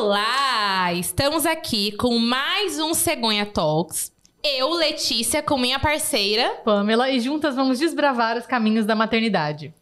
Olá! Estamos aqui com mais um Cegonha Talks. Eu, Letícia, com minha parceira Pamela, e juntas vamos desbravar os caminhos da maternidade.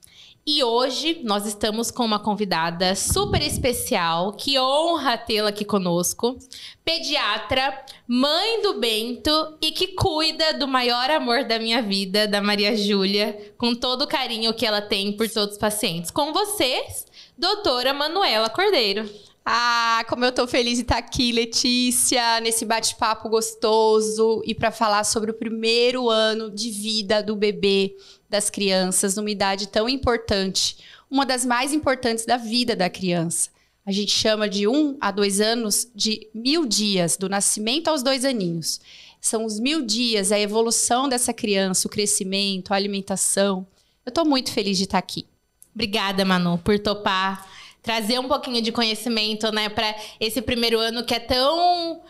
E hoje nós estamos com uma convidada super especial, que honra tê-la aqui conosco. Pediatra, mãe do Bento e que cuida do maior amor da minha vida, da Maria Júlia, com todo o carinho que ela tem por todos os pacientes. Com vocês, doutora Manuela Cordeiro. Ah, como eu tô feliz de estar aqui, Letícia, nesse bate-papo gostoso e para falar sobre o primeiro ano de vida do bebê, das crianças, numa idade tão importante, uma das mais importantes da vida da criança. A gente chama de 1 a 2 anos de 1000 dias, do nascimento aos 2 aninhos. São os 1000 dias, a evolução dessa criança, o crescimento, a alimentação. Eu tô muito feliz de estar aqui. Obrigada, Manu, por topar trazer um pouquinho de conhecimento, né, para esse primeiro ano que é tão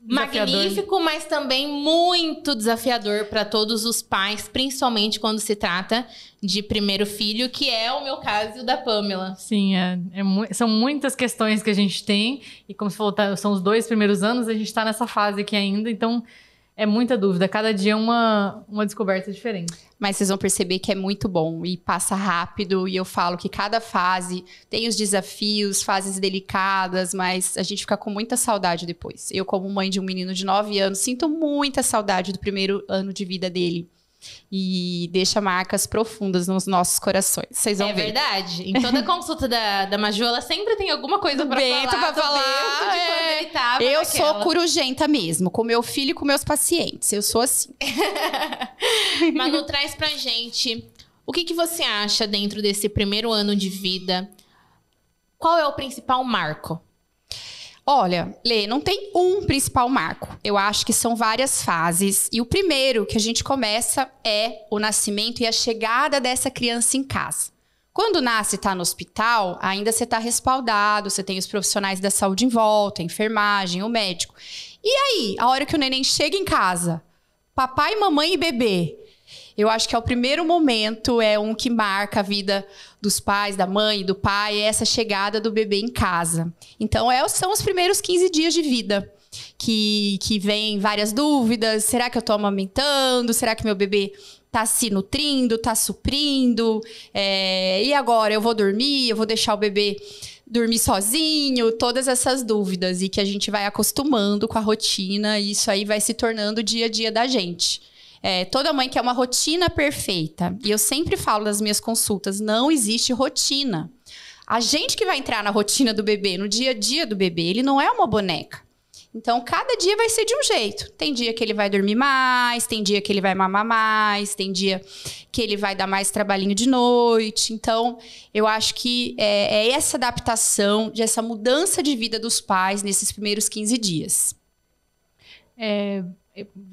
magnífico, mas também muito desafiador para todos os pais, principalmente quando se trata de primeiro filho, que é o meu caso e o da Pamela. Sim, são muitas questões que a gente tem, e como você falou, são os 2 primeiros anos, a gente está nessa fase aqui ainda, então é muita dúvida, cada dia é uma descoberta diferente. Mas vocês vão perceber que é muito bom e passa rápido. E eu falo que cada fase tem os desafios, fases delicadas, mas a gente fica com muita saudade depois. Eu, como mãe de um menino de 9 anos, sinto muita saudade do primeiro ano de vida dele. E deixa marcas profundas nos nossos corações. Vocês vão ver. É verdade. Em toda consulta da Maju, ela sempre tem alguma coisa pra falar. De quando ele tava eu sou corujenta mesmo, com meu filho e com meus pacientes. Eu sou assim. Manu, traz pra gente o que você acha dentro desse primeiro ano de vida. Qual é o principal marco? Olha, Lê, não tem um principal marco. Eu acho que são várias fases. E o primeiro que a gente começa é o nascimento e a chegada dessa criança em casa. Quando nasce e está no hospital, ainda você está respaldado, você tem os profissionais da saúde em volta, a enfermagem, o médico. E aí, a hora que o neném chega em casa, papai, mamãe e bebê, eu acho que é o primeiro momento, é um que marca a vida dos pais, da mãe e do pai, é essa chegada do bebê em casa. Então, são os primeiros 15 dias de vida, que vem várias dúvidas. Será que eu estou amamentando? Será que meu bebê está se nutrindo, está suprindo? E agora, eu vou dormir? Eu vou deixar o bebê dormir sozinho? Todas essas dúvidas. E que a gente vai acostumando com a rotina, e isso aí vai se tornando o dia a dia da gente. Toda mãe quer uma rotina perfeita. E eu sempre falo nas minhas consultas, não existe rotina. A gente que vai entrar na rotina do bebê, no dia a dia do bebê, ele não é uma boneca. Então, cada dia vai ser de um jeito. Tem dia que ele vai dormir mais, tem dia que ele vai mamar mais, tem dia que ele vai dar mais trabalhinho de noite. Então, eu acho que é essa adaptação, essa mudança de vida dos pais nesses primeiros 15 dias.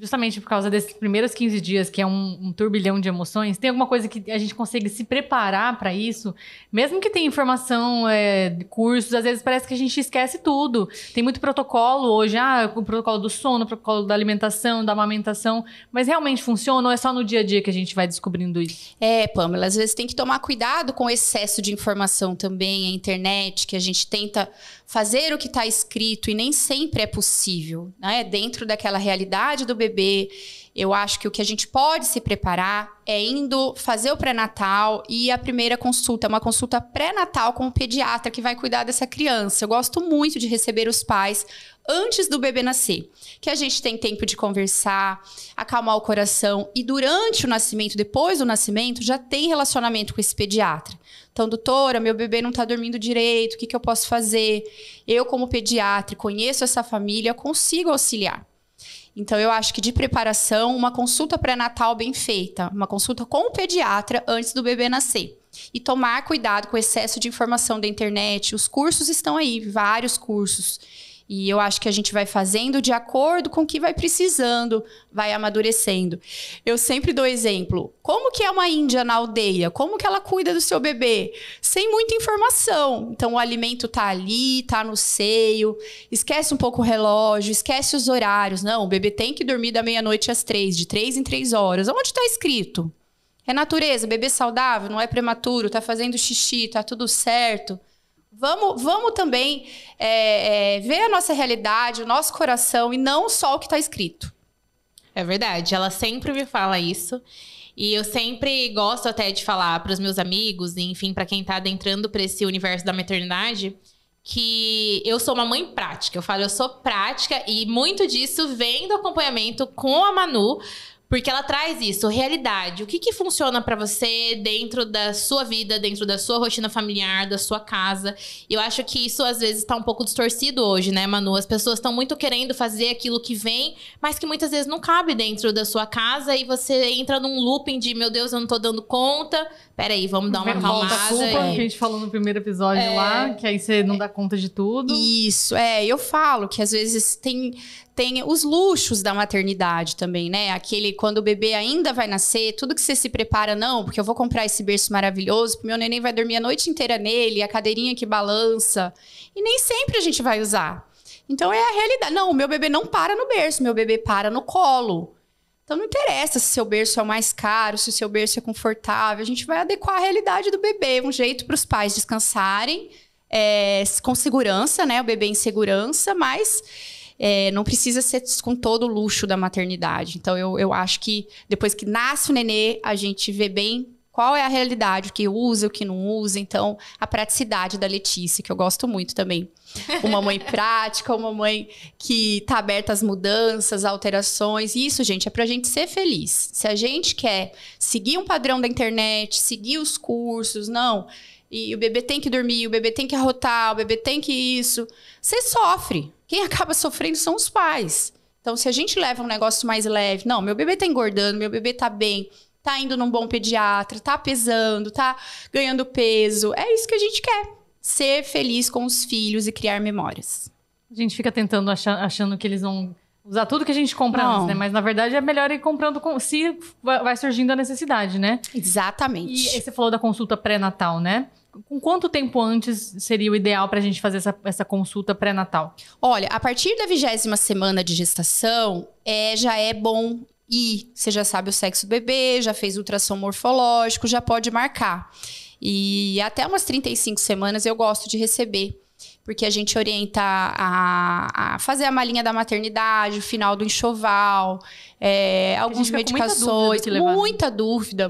Justamente por causa desses primeiros 15 dias, que é um turbilhão de emoções, tem alguma coisa que a gente consegue se preparar para isso? Mesmo que tenha informação, de cursos, às vezes parece que a gente esquece tudo. Tem muito protocolo hoje, o protocolo do sono, o protocolo da alimentação, da amamentação, mas realmente funciona ou é só no dia a dia que a gente vai descobrindo isso? Pamela, às vezes tem que tomar cuidado com o excesso de informação também, a internet, que a gente tenta fazer o que está escrito e nem sempre é possível, né? Dentro daquela realidade do bebê, eu acho que o que a gente pode se preparar é indo fazer o pré-natal e a primeira consulta, uma consulta pré-natal com o pediatra que vai cuidar dessa criança. Eu gosto muito de receber os pais antes do bebê nascer, que a gente tem tempo de conversar, acalmar o coração, e durante o nascimento, depois do nascimento, já tem relacionamento com esse pediatra. Então, doutora, meu bebê não está dormindo direito, o que eu posso fazer? Eu, como pediatra, conheço essa família, consigo auxiliar. Então, eu acho que de preparação, uma consulta pré-natal bem feita, uma consulta com o pediatra antes do bebê nascer. E tomar cuidado com o excesso de informação da internet. Os cursos estão aí, vários cursos. E eu acho que a gente vai fazendo de acordo com o que vai precisando, vai amadurecendo. Eu sempre dou exemplo. Como que é uma índia na aldeia? Como que ela cuida do seu bebê? Sem muita informação. Então, o alimento tá ali, tá no seio. Esquece um pouco o relógio, esquece os horários. Não, o bebê tem que dormir da meia-noite às 3, de 3 em 3 horas. Onde está escrito? É natureza, bebê saudável, não é prematuro, tá fazendo xixi, tá tudo certo. Vamos também ver a nossa realidade, o nosso coração, e não só o que está escrito. É verdade, ela sempre me fala isso. E eu sempre gosto até de falar para os meus amigos, e, enfim, para quem tá adentrando para esse universo da maternidade, que eu sou uma mãe prática. Eu falo, eu sou prática, e muito disso vem do acompanhamento com a Manu, porque ela traz isso, realidade. O que funciona pra você dentro da sua vida, dentro da sua rotina familiar, da sua casa. E eu acho que isso, às vezes, tá um pouco distorcido hoje, né, Manu? As pessoas estão muito querendo fazer aquilo que vem, mas que muitas vezes não cabe dentro da sua casa. E você entra num looping de, meu Deus, eu não tô dando conta. Peraí, vamos dar uma acalmada. Culpa, que a gente falou no primeiro episódio lá, que aí você não dá conta de tudo. Isso, eu falo que às vezes tem os luxos da maternidade também, né? Aquele, quando o bebê ainda vai nascer, tudo que você se prepara, não, porque eu vou comprar esse berço maravilhoso, porque meu neném vai dormir a noite inteira nele, a cadeirinha que balança. E nem sempre a gente vai usar. Então é a realidade. Não, o meu bebê não para no berço, meu bebê para no colo. Então não interessa se seu berço é o mais caro, se o seu berço é confortável. A gente vai adequar a realidade do bebê, um jeito para os pais descansarem, com segurança, né? O bebê em segurança, mas não precisa ser com todo o luxo da maternidade. Então eu acho que depois que nasce o nenê, a gente vê bem qual é a realidade, o que usa, o que não usa. Então, a praticidade da Letícia, que eu gosto muito também. Uma mãe prática, uma mãe que tá aberta às mudanças, alterações. E isso, gente, é pra gente ser feliz. Se a gente quer seguir um padrão da internet, seguir os cursos, não. E o bebê tem que dormir, o bebê tem que arrotar, o bebê tem que isso. Você sofre. Quem acaba sofrendo são os pais. Então, se a gente leva um negócio mais leve, não, meu bebê tá engordando, meu bebê tá bem, tá indo num bom pediatra, tá pesando, tá ganhando peso. É isso que a gente quer. Ser feliz com os filhos e criar memórias. A gente fica tentando achando que eles vão usar tudo que a gente compra antes, né? Mas, na verdade, é melhor ir comprando se vai surgindo a necessidade, né? Exatamente. E você falou da consulta pré-natal, né? Com quanto tempo antes seria o ideal pra gente fazer essa consulta pré-natal? Olha, a partir da 20ª semana de gestação, já é bom ir. Você já sabe o sexo do bebê, já fez ultrassom morfológico, já pode marcar. E até umas 35 semanas eu gosto de receber, porque a gente orienta a fazer a malinha da maternidade, o final do enxoval, algumas medicações. Muita dúvida.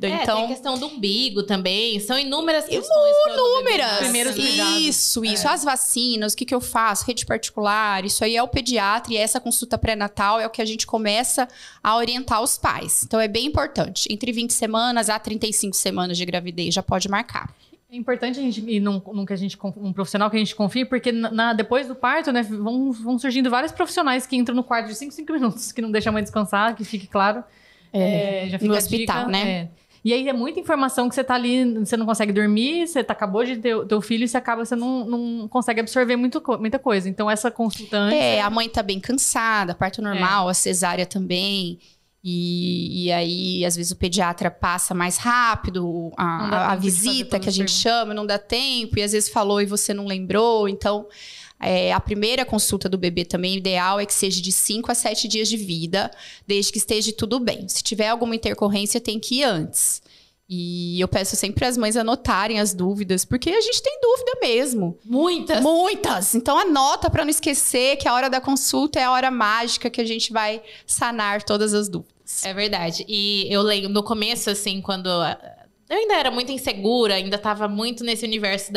Então, tem a questão do umbigo também. São inúmeras questões. Inúmeras. Isso. As vacinas, o que eu faço, rede particular. Isso aí é o pediatra, e essa consulta pré-natal é o que a gente começa a orientar os pais. Então, é bem importante. Entre 20 semanas a 35 semanas de gravidez, já pode marcar. É importante a gente ir um profissional que a gente confie, porque depois do parto, né, vão surgindo vários profissionais que entram no quarto de 5 minutos, que não deixam a mãe descansar, que fique claro. Já fica no hospital, né? E aí é muita informação que você tá ali, você não consegue dormir, você acabou de ter teu filho e você não consegue absorver muita coisa. Então, essa consulta antes... a mãe tá bem cansada, parto normal, a cesárea também... E aí, às vezes, o pediatra passa mais rápido a visita, que a gente chama, não dá tempo. E às vezes falou e você não lembrou. Então, a primeira consulta do bebê também, o ideal é que seja de 5 a 7 dias de vida, desde que esteja tudo bem. Se tiver alguma intercorrência, tem que ir antes. E eu peço sempre às mães anotarem as dúvidas, porque a gente tem dúvida mesmo. Muitas! Então anota para não esquecer que a hora da consulta é a hora mágica que a gente vai sanar todas as dúvidas. É verdade. E eu lembro, no começo, assim, quando... Eu ainda era muito insegura, ainda tava muito nesse universo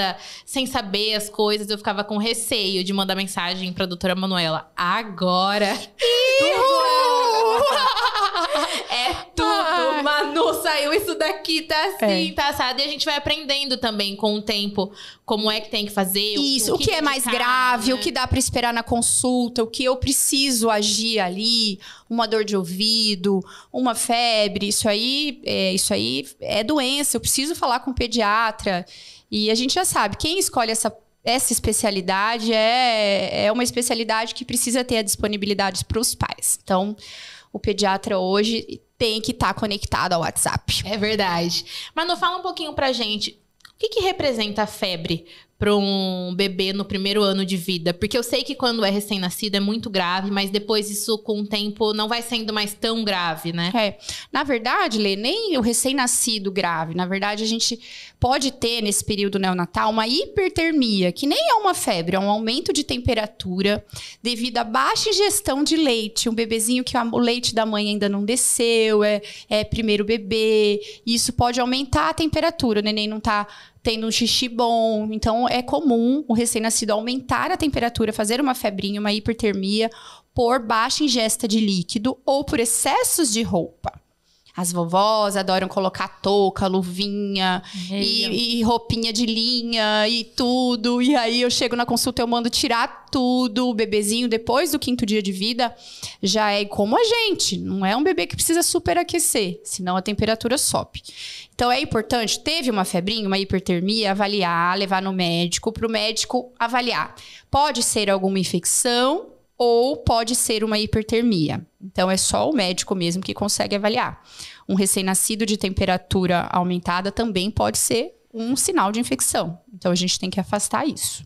sem saber as coisas. Eu ficava com receio de mandar mensagem pra doutora Manuela. Agora... tudo. Manu, saiu isso daqui, tá assim, tá assado. E a gente vai aprendendo também com o tempo como é que tem que fazer. Isso, o que é mais grave, o que dá pra esperar na consulta, o que eu preciso agir ali, uma dor de ouvido, uma febre, isso aí é doença, eu preciso falar com o pediatra. E a gente já sabe, quem escolhe essa especialidade é uma especialidade que precisa ter a disponibilidade para os pais. Então, o pediatra hoje tem que estar conectado ao WhatsApp. É verdade. Manu, fala um pouquinho pra gente. O que representa a febre para um bebê no primeiro ano de vida? Porque eu sei que quando é recém-nascido é muito grave, mas depois isso, com o tempo, não vai sendo mais tão grave, né? Na verdade, Lê, nem o recém-nascido grave. Na verdade, a gente pode ter, nesse período neonatal, uma hipertermia, que nem é uma febre, é um aumento de temperatura devido à baixa ingestão de leite. Um bebezinho que o leite da mãe ainda não desceu, é primeiro bebê. Isso pode aumentar a temperatura, o neném não tá tendo um xixi bom. Então, é comum o recém-nascido aumentar a temperatura, fazer uma febrinha, uma hipertermia, por baixa ingesta de líquido ou por excessos de roupa. As vovós adoram colocar touca, luvinha e roupinha de linha e tudo. E aí eu chego na consulta, eu mando tirar tudo. O bebezinho, depois do 5º dia de vida, já é como a gente. Não é um bebê que precisa superaquecer, senão a temperatura sobe. Então é importante, teve uma febrinha, uma hipertermia, avaliar, levar no médico, para o médico avaliar. Pode ser alguma infecção ou pode ser uma hipertermia. Então, é só o médico mesmo que consegue avaliar. Um recém-nascido de temperatura aumentada também pode ser um sinal de infecção. Então, a gente tem que afastar isso.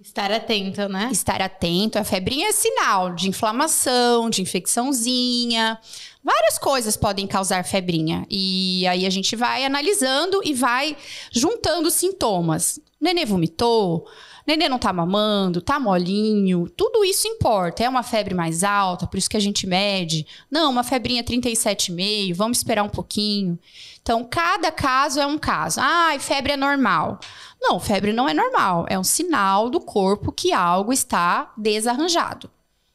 Estar atento, né? Estar atento. A febrinha é sinal de inflamação, de infecçãozinha. Várias coisas podem causar febrinha. E aí, a gente vai analisando e vai juntando sintomas. O nenê vomitou? Nenê não tá mamando, tá molinho, tudo isso importa. É uma febre mais alta, por isso que a gente mede. Não, uma febrinha 37,5, vamos esperar um pouquinho. Então, cada caso é um caso. Febre é normal. Não, febre não é normal. É um sinal do corpo que algo está desarranjado.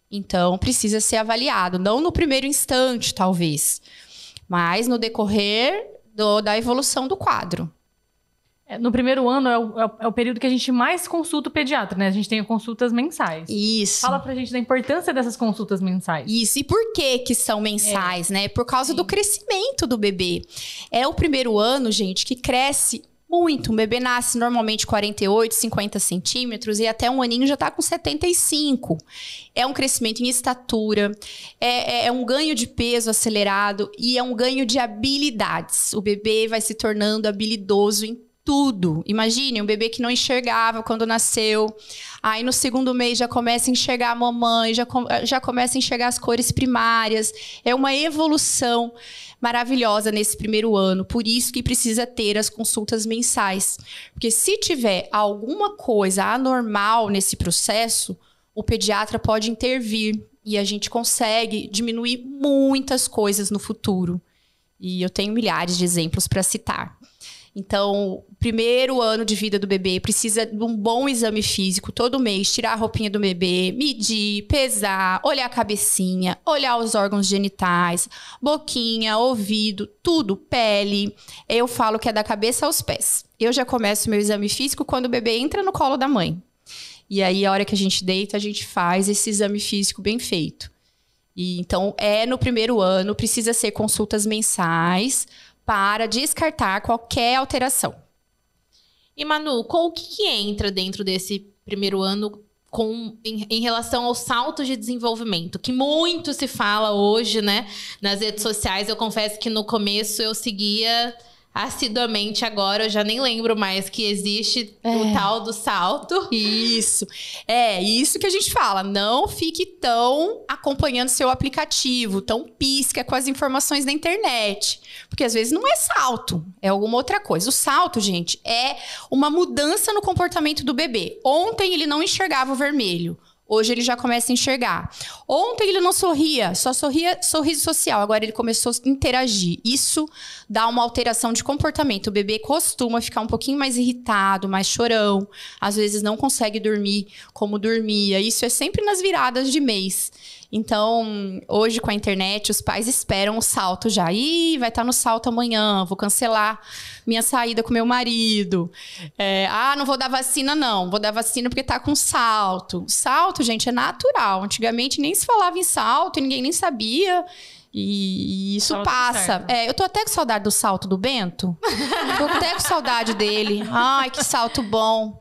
Então, precisa ser avaliado. Não no primeiro instante, talvez, mas no decorrer da evolução do quadro. No primeiro ano é o período que a gente mais consulta o pediatra, né? A gente tem consultas mensais. Isso. Fala pra gente da importância dessas consultas mensais. Isso. E por que são mensais, né? Por causa do crescimento do bebê. É o primeiro ano, gente, que cresce muito. Um bebê nasce normalmente 48, 50 centímetros e até um aninho já tá com 75. É um crescimento em estatura, é um ganho de peso acelerado e é um ganho de habilidades. O bebê vai se tornando habilidoso em tudo. Imagine, um bebê que não enxergava quando nasceu. Aí no 2º mês já começa a enxergar a mamãe, já começa a enxergar as cores primárias. É uma evolução maravilhosa nesse primeiro ano. Por isso que precisa ter as consultas mensais. Porque se tiver alguma coisa anormal nesse processo, o pediatra pode intervir. E a gente consegue diminuir muitas coisas no futuro. E eu tenho milhares de exemplos para citar. Então, primeiro ano de vida do bebê precisa de um bom exame físico todo mês, tirar a roupinha do bebê, medir, pesar, olhar a cabecinha, olhar os órgãos genitais, boquinha, ouvido, tudo, pele. Eu falo que é da cabeça aos pés. Eu já começo meu exame físico quando o bebê entra no colo da mãe. E aí, a hora que a gente deita, a gente faz esse exame físico bem feito. E, então, no primeiro ano, precisa ser consultas mensais para descartar qualquer alteração. E Manu, o que entra dentro desse primeiro ano em relação aos saltos de desenvolvimento? Que muito se fala hoje, né? Nas redes sociais. Eu confesso que no começo eu seguia assiduamente, agora eu já nem lembro mais que existe o tal do salto. Isso. Isso que a gente fala. Não fique tão acompanhando seu aplicativo, tão pisca com as informações da internet. Porque às vezes não é salto, é alguma outra coisa. O salto, gente, é uma mudança no comportamento do bebê. Ontem ele não enxergava o vermelho. Hoje ele já começa a enxergar. Ontem ele não sorria, só sorria sorriso social. Agora ele começou a interagir. Isso dá uma alteração de comportamento. O bebê costuma ficar um pouquinho mais irritado, mais chorão. Às vezes não consegue dormir como dormia. Isso é sempre nas viradas de mês. Então, hoje com a internet, os pais esperam o salto já. Vai estar no salto amanhã, vou cancelar minha saída com meu marido. Não vou dar vacina não, vou dar vacina porque tá com salto. Salto, gente, é natural. Antigamente nem se falava em salto, ninguém nem sabia. E isso passa. Eu tô até com saudade do salto do Bento. Tô até com saudade dele. Ai, que salto bom.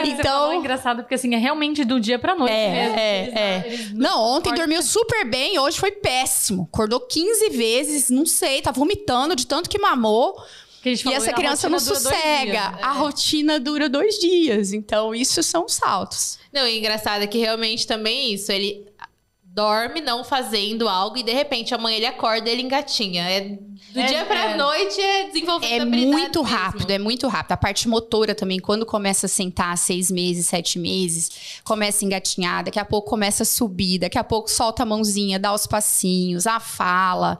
Então, é engraçado porque assim, é realmente do dia pra noite mesmo. Não, ontem dormiu super bem, hoje foi péssimo. Acordou 15 vezes, não sei, tá vomitando de tanto que mamou. E essa criança não sossega. A rotina dura 2 dias. Então, isso são saltos. Não, e engraçado é que realmente também isso. Ele dorme não fazendo algo e de repente amanhã ele acorda e ele engatinha. Do dia pra noite é desenvolvendo habilidade muito rápido, é muito rápido. A parte motora também, quando começa a sentar 6 meses, 7 meses, começa a engatinhar, daqui a pouco começa a subir, daqui a pouco solta a mãozinha, dá os passinhos, a fala.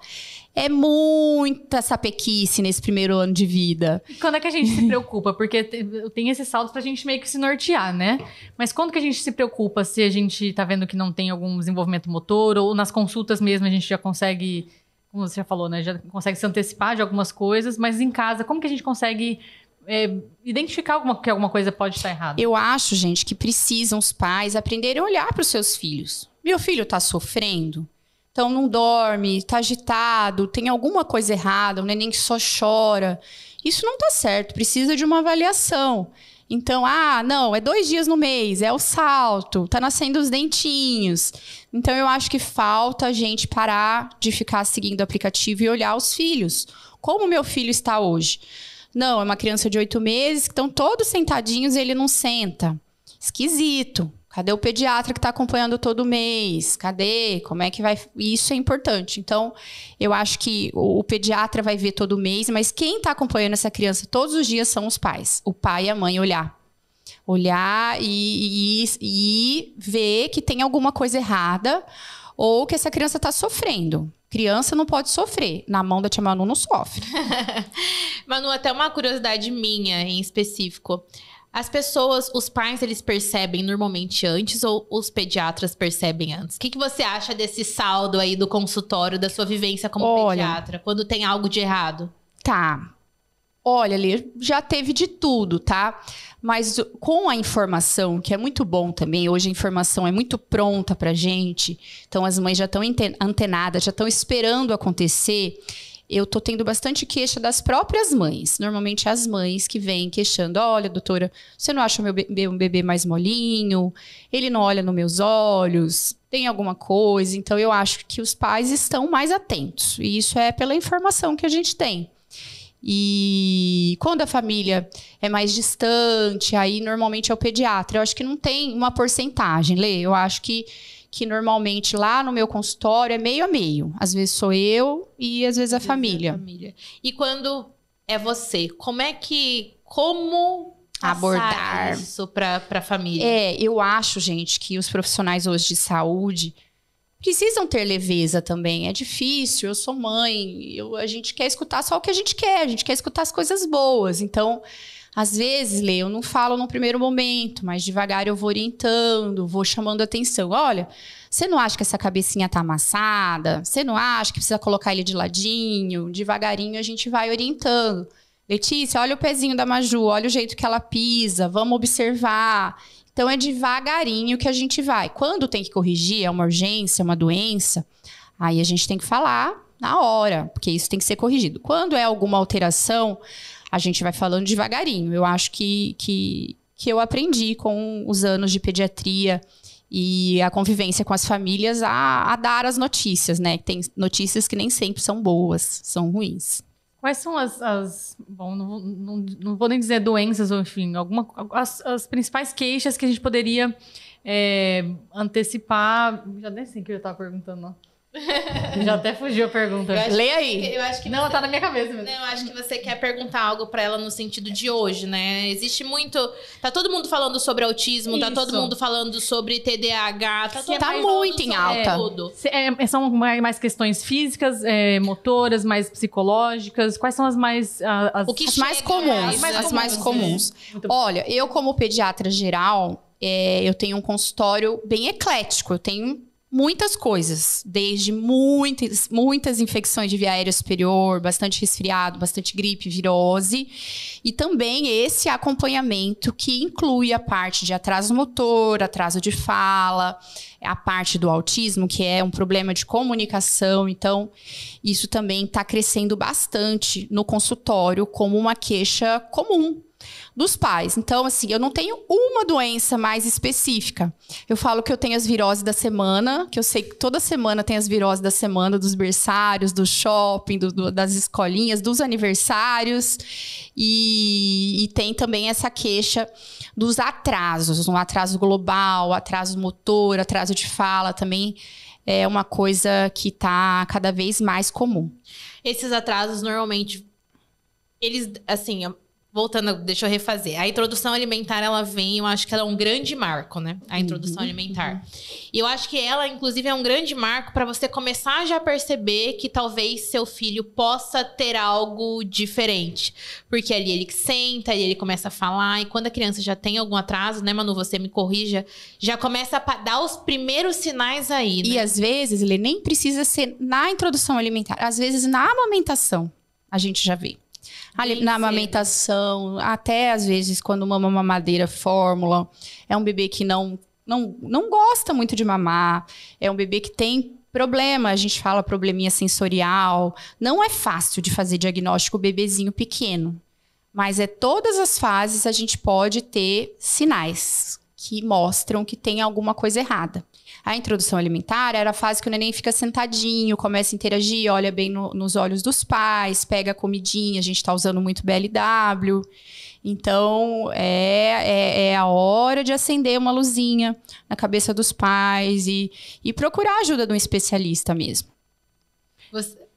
É muita sapequice nesse primeiro ano de vida. E quando é que a gente se preocupa? Porque tem esses saltos pra gente meio que se nortear, né? Mas quando que a gente se preocupa se a gente tá vendo que não tem algum desenvolvimento motor ou nas consultas mesmo a gente já consegue, como você já falou, né? Já consegue se antecipar de algumas coisas, mas em casa, como que a gente consegue identificar que alguma coisa pode estar errada? Eu acho, gente, que precisam os pais aprenderem a olhar para os seus filhos. Meu filho tá sofrendo? Então, não dorme, tá agitado, tem alguma coisa errada, um neném que só chora. Isso não tá certo, precisa de uma avaliação. Então, não, é 2 dias no mês, é o salto, tá nascendo os dentinhos. Então, eu acho que falta a gente parar de ficar seguindo o aplicativo e olhar os filhos. Como meu filho está hoje? Não, é uma criança de 8 meses que estão todos sentadinhos e ele não senta. Esquisito. Cadê o pediatra que está acompanhando todo mês? Cadê? Como é que vai? Isso é importante. Então, eu acho que o pediatra vai ver todo mês, mas quem está acompanhando essa criança todos os dias são os pais. O pai e a mãe olhar. Olhar e ver que tem alguma coisa errada ou que essa criança está sofrendo. Criança não pode sofrer. Na mão da tia Manu não sofre. Manu, até uma curiosidade minha em específico. As pessoas, os pais, eles percebem normalmente antes ou os pediatras percebem antes? O que você acha desse saldo aí do consultório, da sua vivência como pediatra, quando tem algo de errado? Tá. Olha, Lê, já teve de tudo, tá? Mas com a informação, que é muito bom também, hoje a informação é muito pronta pra gente, então as mães já estão antenadas, já estão esperando acontecer. Eu tô tendo bastante queixa das próprias mães. Normalmente as mães que vêm queixando. Olha, doutora, você não acha um bebê mais molinho? Ele não olha nos meus olhos? Tem alguma coisa? Então, eu acho que os pais estão mais atentos. E isso é pela informação que a gente tem. E quando a família é mais distante, aí normalmente é o pediatra. Eu acho que não tem uma porcentagem, Lê. Eu acho que normalmente lá no meu consultório é meio a meio. Às vezes sou eu e às vezes a família. E quando é você, como abordar isso para a família? Eu acho, gente, que os profissionais hoje de saúde precisam ter leveza também. É difícil, eu sou mãe, a gente quer escutar só o que a gente quer escutar as coisas boas. Então, às vezes, Lê, eu não falo no primeiro momento, mas devagar eu vou orientando, vou chamando a atenção. Olha, você não acha que essa cabecinha tá amassada? Você não acha que precisa colocar ele de ladinho? Devagarinho a gente vai orientando. Letícia, olha o pezinho da Maju, olha o jeito que ela pisa, vamos observar. Então, é devagarinho que a gente vai. Quando tem que corrigir, é uma urgência, uma doença, aí a gente tem que falar na hora, porque isso tem que ser corrigido. Quando é alguma alteração, a gente vai falando devagarinho. Eu acho que eu aprendi com os anos de pediatria e a convivência com as famílias a dar as notícias, né? Tem notícias que nem sempre são boas, são ruins. Quais são bom, não vou nem dizer doenças, ou enfim, as principais queixas que a gente poderia antecipar? Já nem sei o que eu estava perguntando, não. Já até fugiu a pergunta. Lê aí. Eu acho que não, tá na minha cabeça mesmo. Não, eu acho que você quer perguntar algo pra ela no sentido de hoje, né? Existe muito... Tá todo mundo falando sobre autismo, tá todo mundo falando sobre TDAH, tá muito em alta. São mais questões físicas, motoras, mais psicológicas? Quais são as mais... as mais comuns. As mais comuns. Olha, eu como pediatra geral, eu tenho um consultório bem eclético. Eu tenho muitas coisas, desde muitas infecções de via aérea superior, bastante resfriado, bastante gripe, virose, e também esse acompanhamento que inclui a parte de atraso motor, atraso de fala, a parte do autismo, que é um problema de comunicação. Então, isso também está crescendo bastante no consultório como uma queixa comum. dos pais. Então, assim, eu não tenho uma doença mais específica. Eu falo que eu tenho as viroses da semana, que eu sei que toda semana tem as viroses da semana, dos berçários, do shopping, das escolinhas, dos aniversários. E tem também essa queixa dos atrasos, um atraso global, atraso motor, atraso de fala também é uma coisa que está cada vez mais comum. Esses atrasos, normalmente, eles, assim, voltando, deixa eu refazer. A introdução alimentar, ela vem, eu acho que ela é um grande marco, né? A introdução alimentar. E eu acho que ela, inclusive, é um grande marco para você começar já a perceber que talvez seu filho possa ter algo diferente. Porque ali ele senta, ali ele começa a falar. E quando a criança já tem algum atraso, né, Manu? Você me corrija. Já começa a dar os primeiros sinais aí, né? E às vezes, ele nem precisa ser na introdução alimentar. Às vezes, na amamentação, a gente já vê. Ali, na amamentação, até às vezes quando mama mamadeira fórmula, é um bebê que não gosta muito de mamar, é um bebê que tem problema, a gente fala probleminha sensorial. Não é fácil de fazer diagnóstico bebezinho pequeno, mas todas as fases a gente pode ter sinais que mostram que tem alguma coisa errada. A introdução alimentar era a fase que o neném fica sentadinho, começa a interagir, olha bem nos olhos dos pais, pega a comidinha, a gente está usando muito BLW. Então, é a hora de acender uma luzinha na cabeça dos pais e procurar a ajuda de um especialista mesmo.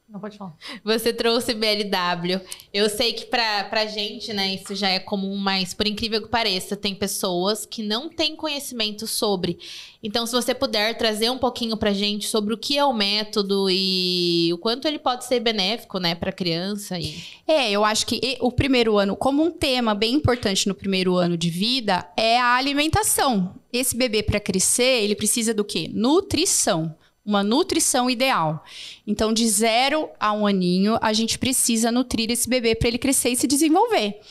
Não pode falar. Você trouxe BLW. Eu sei que pra gente, né, isso já é comum, mas por incrível que pareça, tem pessoas que não têm conhecimento sobre. Então, se você puder trazer um pouquinho pra gente sobre o que é o método e o quanto ele pode ser benéfico, né, pra criança. Eu acho que o primeiro ano, como um tema bem importante no primeiro ano de vida, é a alimentação. Esse bebê, para crescer, ele precisa do quê? Nutrição. Uma nutrição ideal. Então, de 0 a 1 aninho, a gente precisa nutrir esse bebê para ele crescer e se desenvolver.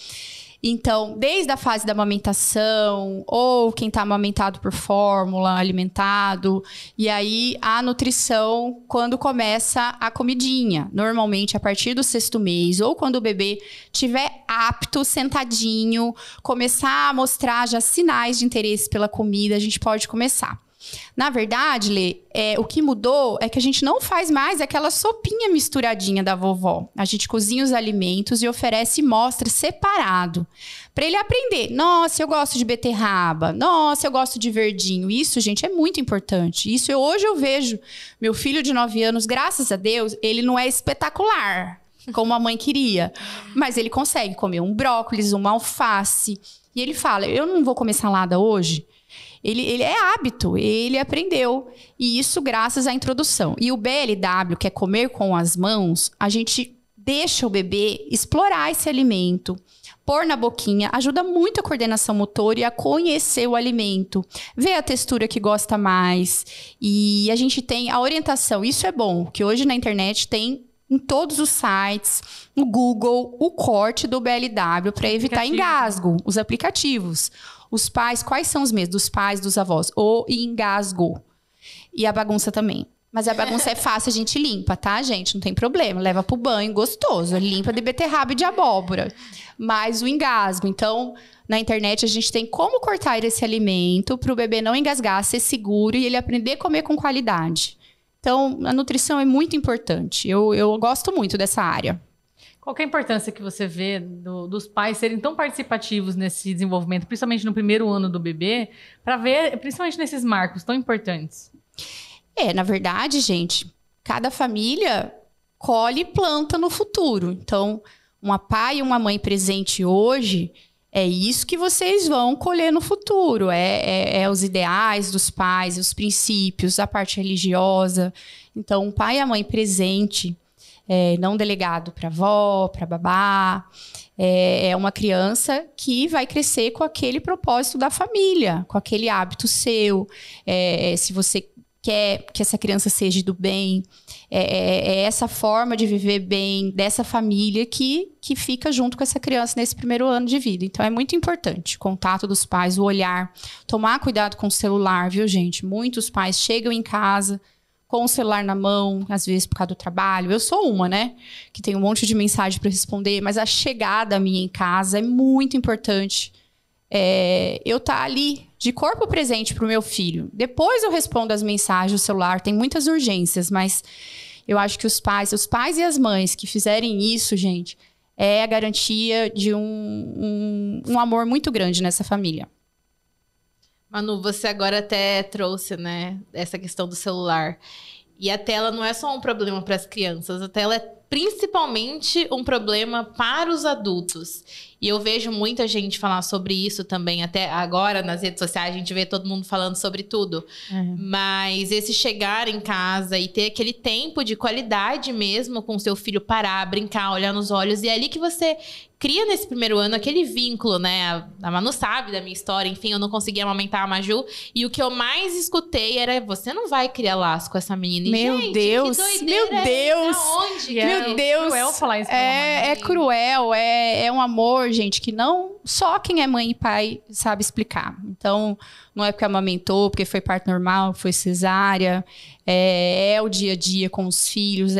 Então, desde a fase da amamentação, ou quem está amamentado por fórmula, alimentado, e aí a nutrição quando começa a comidinha. Normalmente, a partir do 6º mês, ou quando o bebê estiver apto, sentadinho, começar a mostrar já sinais de interesse pela comida, a gente pode começar. Na verdade, Lê, o que mudou é que a gente não faz mais aquela sopinha misturadinha da vovó. A gente cozinha os alimentos e oferece e mostra separado. Para ele aprender. Nossa, eu gosto de beterraba. Nossa, eu gosto de verdinho. Isso, gente, é muito importante. Isso hoje eu vejo. Meu filho de 9 anos, graças a Deus, ele não é espetacular, como a mãe queria. Mas ele consegue comer um brócolis, uma alface. E ele fala, eu não vou comer salada hoje. Ele é hábito, ele aprendeu. E isso graças à introdução. E o BLW, que é comer com as mãos, a gente deixa o bebê explorar esse alimento, pôr na boquinha, ajuda muito a coordenação motora e a conhecer o alimento, ver a textura que gosta mais. E a gente tem a orientação, isso é bom, que hoje na internet tem em todos os sites, no Google, o corte do BLW para evitar engasgo, os aplicativos. Os pais, quais são os medos dos pais, dos avós? O engasgo. E a bagunça também. Mas a bagunça é fácil, a gente limpa, tá, gente? Não tem problema. Leva pro banho, gostoso. Limpa de beterraba e de abóbora. Mas o engasgo. Então, na internet, a gente tem como cortar esse alimento para o bebê não engasgar, ser seguro e ele aprender a comer com qualidade. Então, a nutrição é muito importante. Eu gosto muito dessa área. Qual que é a importância que você vê dos pais serem tão participativos nesse desenvolvimento, principalmente no primeiro ano do bebê, para ver, principalmente nesses marcos tão importantes? Na verdade, gente, cada família colhe e planta no futuro. Então, uma pai e uma mãe presente hoje, é isso que vocês vão colher no futuro. É os ideais dos pais, os princípios, a parte religiosa. Então, um pai e a mãe presente, não delegado para avó, para babá, é uma criança que vai crescer com aquele propósito da família, com aquele hábito seu. Se você quer que essa criança seja do bem, é essa forma de viver bem dessa família que fica junto com essa criança nesse primeiro ano de vida. Então, é muito importante o contato dos pais, o olhar, tomar cuidado com o celular, viu, gente? Muitos pais chegam em casa com o celular na mão, às vezes por causa do trabalho. Eu sou uma, né? Que tem um monte de mensagem para responder, mas a chegada minha em casa é muito importante. Eu estar ali de corpo presente pro meu filho. Depois eu respondo as mensagens no celular, tem muitas urgências, mas eu acho que os pais e as mães que fizerem isso, gente, é a garantia de um amor muito grande nessa família. Manu, você agora até trouxe, né, essa questão do celular. E a tela não é só um problema para as crianças, a tela é principalmente um problema para os adultos. E eu vejo muita gente falar sobre isso também. Até agora, nas redes sociais, a gente vê todo mundo falando sobre tudo. Mas esse chegar em casa e ter aquele tempo de qualidade mesmo com o seu filho, parar, brincar, olhar nos olhos. E é ali que você cria nesse primeiro ano aquele vínculo, né? A Manu sabe da minha história. Enfim, eu não conseguia amamentar a Maju. E o que eu mais escutei era: você não vai criar laço com essa menina. E, meu gente, Deus, que doideira meu Deus. Aonde? Meu Deus. É cruel falar isso. É cruel, é um amor, gente, que não só quem é mãe e pai sabe explicar. Então, não é porque amamentou, porque foi parto normal, foi cesárea. É o dia a dia com os filhos.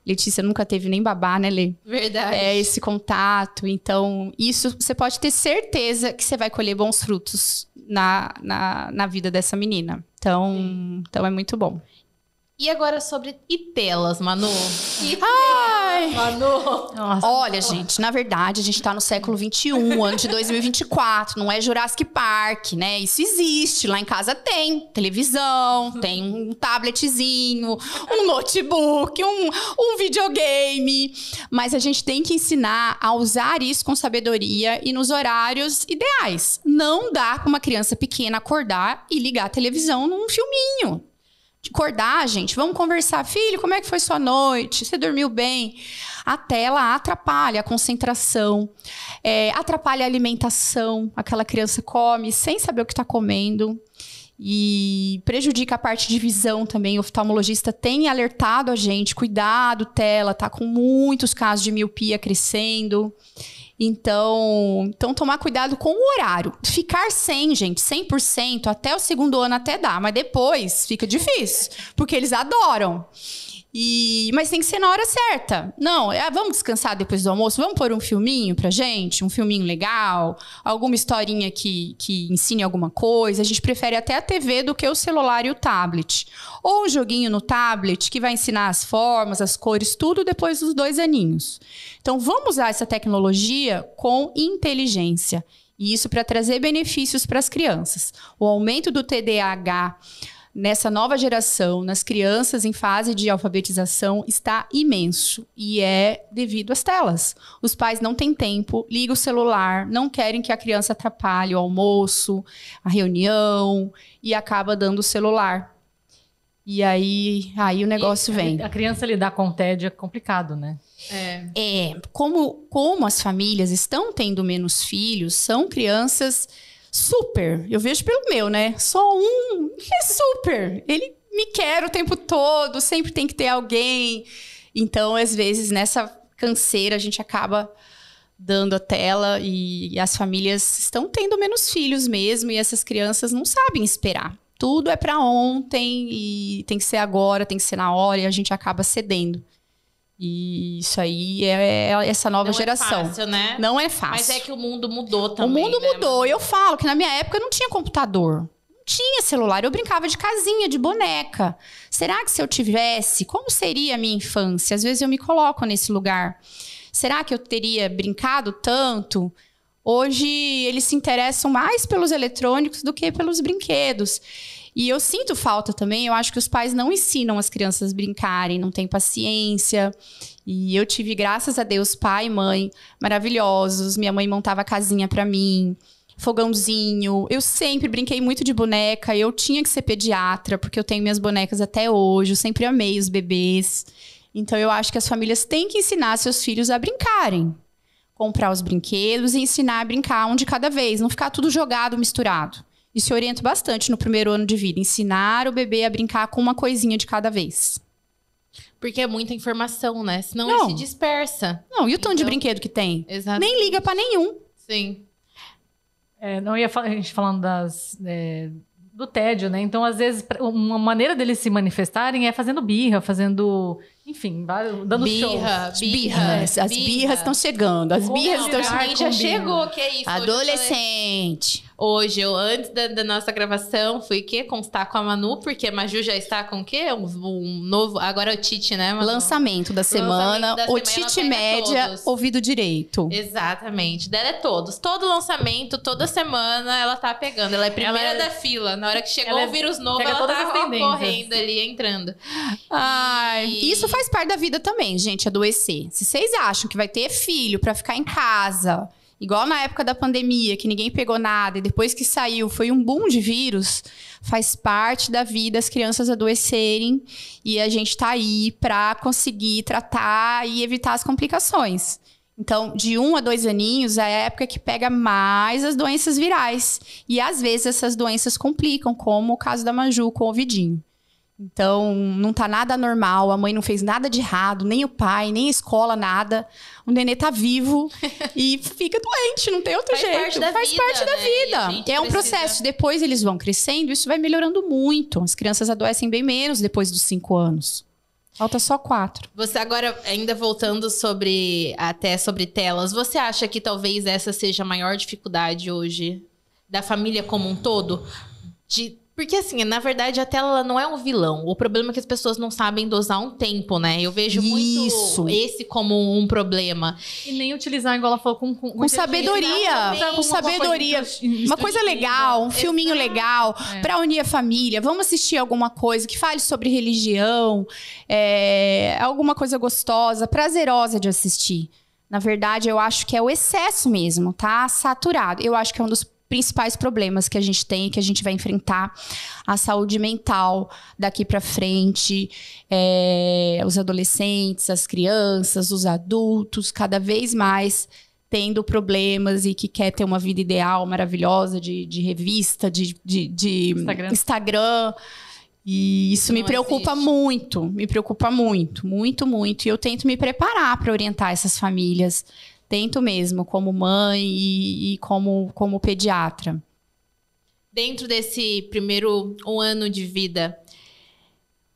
Letícia nunca teve nem babá, né, Lê? Verdade. É esse contato. Então, isso você pode ter certeza que você vai colher bons frutos na vida dessa menina. Então é muito bom. E agora sobre telas, Manu? Ai! Manu! Nossa. Olha, gente, na verdade, a gente tá no século XXI, ano de 2024. Não é Jurassic Park, né? Isso existe. Lá em casa tem televisão, tem um tabletzinho, um notebook, um videogame. Mas a gente tem que ensinar a usar isso com sabedoria e nos horários ideais. Não dá pra uma criança pequena acordar e ligar a televisão num filminho. Acordar, gente, vamos conversar. Filho, como é que foi sua noite? Você dormiu bem? A tela atrapalha a concentração, atrapalha a alimentação. Aquela criança come sem saber o que está comendo e prejudica a parte de visão também. O oftalmologista tem alertado a gente: cuidado, tela, tá com muitos casos de miopia crescendo. Então, tomar cuidado com o horário. Ficar sem, gente, 100%, até o segundo ano até dá, mas depois fica difícil, porque eles adoram. Mas tem que ser na hora certa. Não, vamos descansar depois do almoço? Vamos pôr um filminho pra gente? Um filminho legal? Alguma historinha que ensine alguma coisa? A gente prefere até a TV do que o celular e o tablet. Ou um joguinho no tablet que vai ensinar as formas, as cores, tudo depois dos 2 aninhos. Então, vamos usar essa tecnologia com inteligência. E isso para trazer benefícios para as crianças. O aumento do TDAH nessa nova geração, nas crianças em fase de alfabetização, está imenso. E é devido às telas. Os pais não têm tempo, ligam o celular, não querem que a criança atrapalhe o almoço, a reunião, e acaba dando o celular. E aí o negócio vem. A criança lidar com o tédio é complicado, né? Como as famílias estão tendo menos filhos, são crianças super. Eu vejo pelo meu, né? Só um é super. Ele me quer o tempo todo, sempre tem que ter alguém. Então, às vezes, nessa canseira, a gente acaba dando a tela e as famílias estão tendo menos filhos mesmo, e essas crianças não sabem esperar. Tudo é para ontem e tem que ser agora, tem que ser na hora, e a gente acaba cedendo. E isso aí é essa nova geração. Não é fácil, né? Não é fácil. Mas é que o mundo mudou também. O mundo mudou. Eu falo que na minha época não tinha computador. Não tinha celular. Eu brincava de casinha, de boneca. Será que se eu tivesse, como seria a minha infância? Às vezes eu me coloco nesse lugar. Será que eu teria brincado tanto? Hoje eles se interessam mais pelos eletrônicos do que pelos brinquedos. E eu sinto falta também, eu acho que os pais não ensinam as crianças a brincarem, não têm paciência. E eu tive, graças a Deus, pai e mãe maravilhosos. Minha mãe montava casinha pra mim, fogãozinho. Eu sempre brinquei muito de boneca, eu tinha que ser pediatra, porque eu tenho minhas bonecas até hoje, eu sempre amei os bebês. Então eu acho que as famílias têm que ensinar seus filhos a brincarem. Comprar os brinquedos e ensinar a brincar um de cada vez, não ficar tudo jogado, misturado. Isso eu oriento bastante no primeiro ano de vida. Ensinar o bebê a brincar com uma coisinha de cada vez. Porque é muita informação, né? Senão ele se dispersa. Não, e o tanto de brinquedo que tem? Exato. Nem liga pra nenhum. Sim. A gente falando do tédio, né? Então, às vezes, uma maneira deles se manifestarem é fazendo birra, fazendo... Enfim, dando show. Birras. As birras estão chegando. As birras estão A gente já chegou, que é isso. Adolescente. Hoje, eu antes da nossa gravação, fui constar com a Manu, porque a Maju já está com o quê? Um novo... Agora é o Tite, né, Manu? Lançamento da semana. O Tite Média, todos. Ouvido direito. Exatamente. Dela é todos. Todo lançamento, toda semana, ela tá pegando. Ela é primeira da fila. Na hora que chegou o vírus novo, ela tá correndo ali, entrando. Ai, isso faz parte da vida também, gente, adoecer. Se vocês acham que vai ter filho pra ficar em casa... Igual na época da pandemia, que ninguém pegou nada, e depois que saiu foi um boom de vírus, faz parte da vida as crianças adoecerem, e a gente tá aí pra conseguir tratar e evitar as complicações. Então, de 1 a 2 aninhos é a época que pega mais as doenças virais. E às vezes essas doenças complicam, como o caso da Maju com o vidinho. Então, não tá nada normal, a mãe não fez nada de errado, nem o pai, nem a escola, nada. O nenê tá vivo e fica doente, não tem outro jeito. Faz parte da vida. É um processo. Depois eles vão crescendo, isso vai melhorando muito. As crianças adoecem bem menos depois dos 5 anos. Falta só 4. Você agora, ainda voltando sobre telas, você acha que talvez essa seja a maior dificuldade hoje da família como um todo? Porque, assim, na verdade, a tela ela não é um vilão. O problema é que as pessoas não sabem dosar um tempo, né? Eu vejo muito esse como um problema. E nem utilizar, igual ela falou, com sabedoria. Com sabedoria. Uma coisa legal, um filminho legal, pra unir a família. Vamos assistir alguma coisa que fale sobre religião, alguma coisa gostosa, prazerosa de assistir. Na verdade, eu acho que é o excesso mesmo, tá? Saturado. Eu acho que é um dos principais problemas que a gente tem, que a gente vai enfrentar, a saúde mental daqui para frente, os adolescentes, as crianças, os adultos, cada vez mais tendo problemas e que quer ter uma vida ideal, maravilhosa, de revista, de Instagram. E isso me preocupa muito, muito, muito. E eu tento me preparar para orientar essas famílias. Tento mesmo, como mãe e como pediatra. Dentro desse primeiro 1 ano de vida,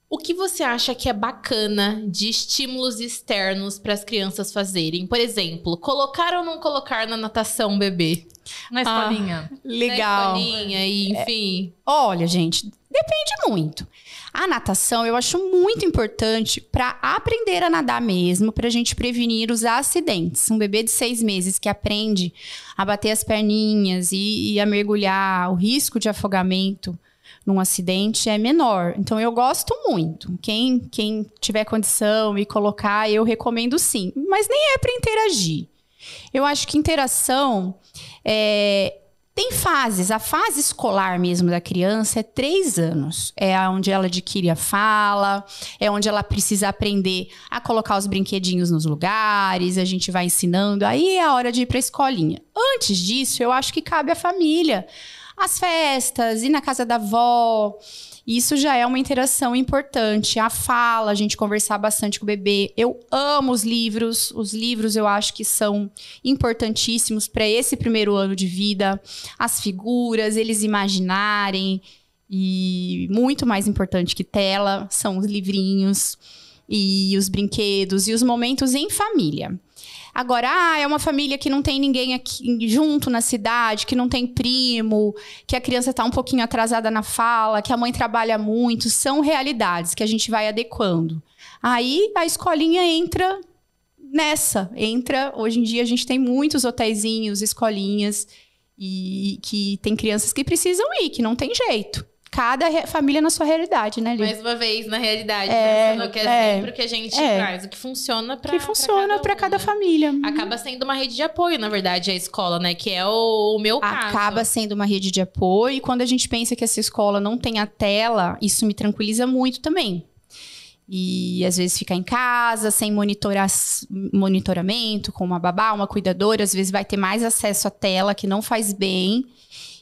o que você acha que é bacana de estímulos externos para as crianças fazerem? Por exemplo, colocar ou não colocar na natação bebê? Na escolinha. Legal. Na escolinha, enfim. Olha, gente, depende muito. A natação eu acho muito importante para aprender a nadar mesmo, para a gente prevenir os acidentes. Um bebê de 6 meses que aprende a bater as perninhas e a mergulhar, o risco de afogamento num acidente é menor. Então, eu gosto muito. Quem tiver condição e colocar, eu recomendo sim. Mas nem é para interagir. Eu acho que interação tem fases. A fase escolar mesmo da criança é 3 anos. É onde ela adquire a fala, é onde ela precisa aprender a colocar os brinquedinhos nos lugares, a gente vai ensinando. Aí é a hora de ir para a escolinha. Antes disso, eu acho que cabe à família. As festas, ir na casa da avó, isso já é uma interação importante. A fala, a gente conversar bastante com o bebê. Eu amo os livros. Os livros eu acho que são importantíssimos para esse primeiro ano de vida. As figuras, eles imaginarem. E muito mais importante que tela são os livrinhos e os brinquedos e os momentos em família. Agora, é uma família que não tem ninguém aqui junto na cidade, que não tem primo, que a criança está um pouquinho atrasada na fala, que a mãe trabalha muito. São realidades que a gente vai adequando. Aí, a escolinha entra nessa. Hoje em dia, a gente tem muitos hotéisinhos, escolinhas, e que tem crianças que precisam ir, que não tem jeito. Cada família na sua realidade, né, Lili? Mais uma vez, na realidade, pensando que é sempre o que a gente traz, o que funciona para cada família. Acaba sendo uma rede de apoio, na verdade, a escola, né? Que é o meu caso. Acaba sendo uma rede de apoio. E quando a gente pensa que essa escola não tem a tela, isso me tranquiliza muito também. E às vezes fica em casa, sem monitoramento, com uma babá, uma cuidadora. Às vezes vai ter mais acesso à tela, que não faz bem.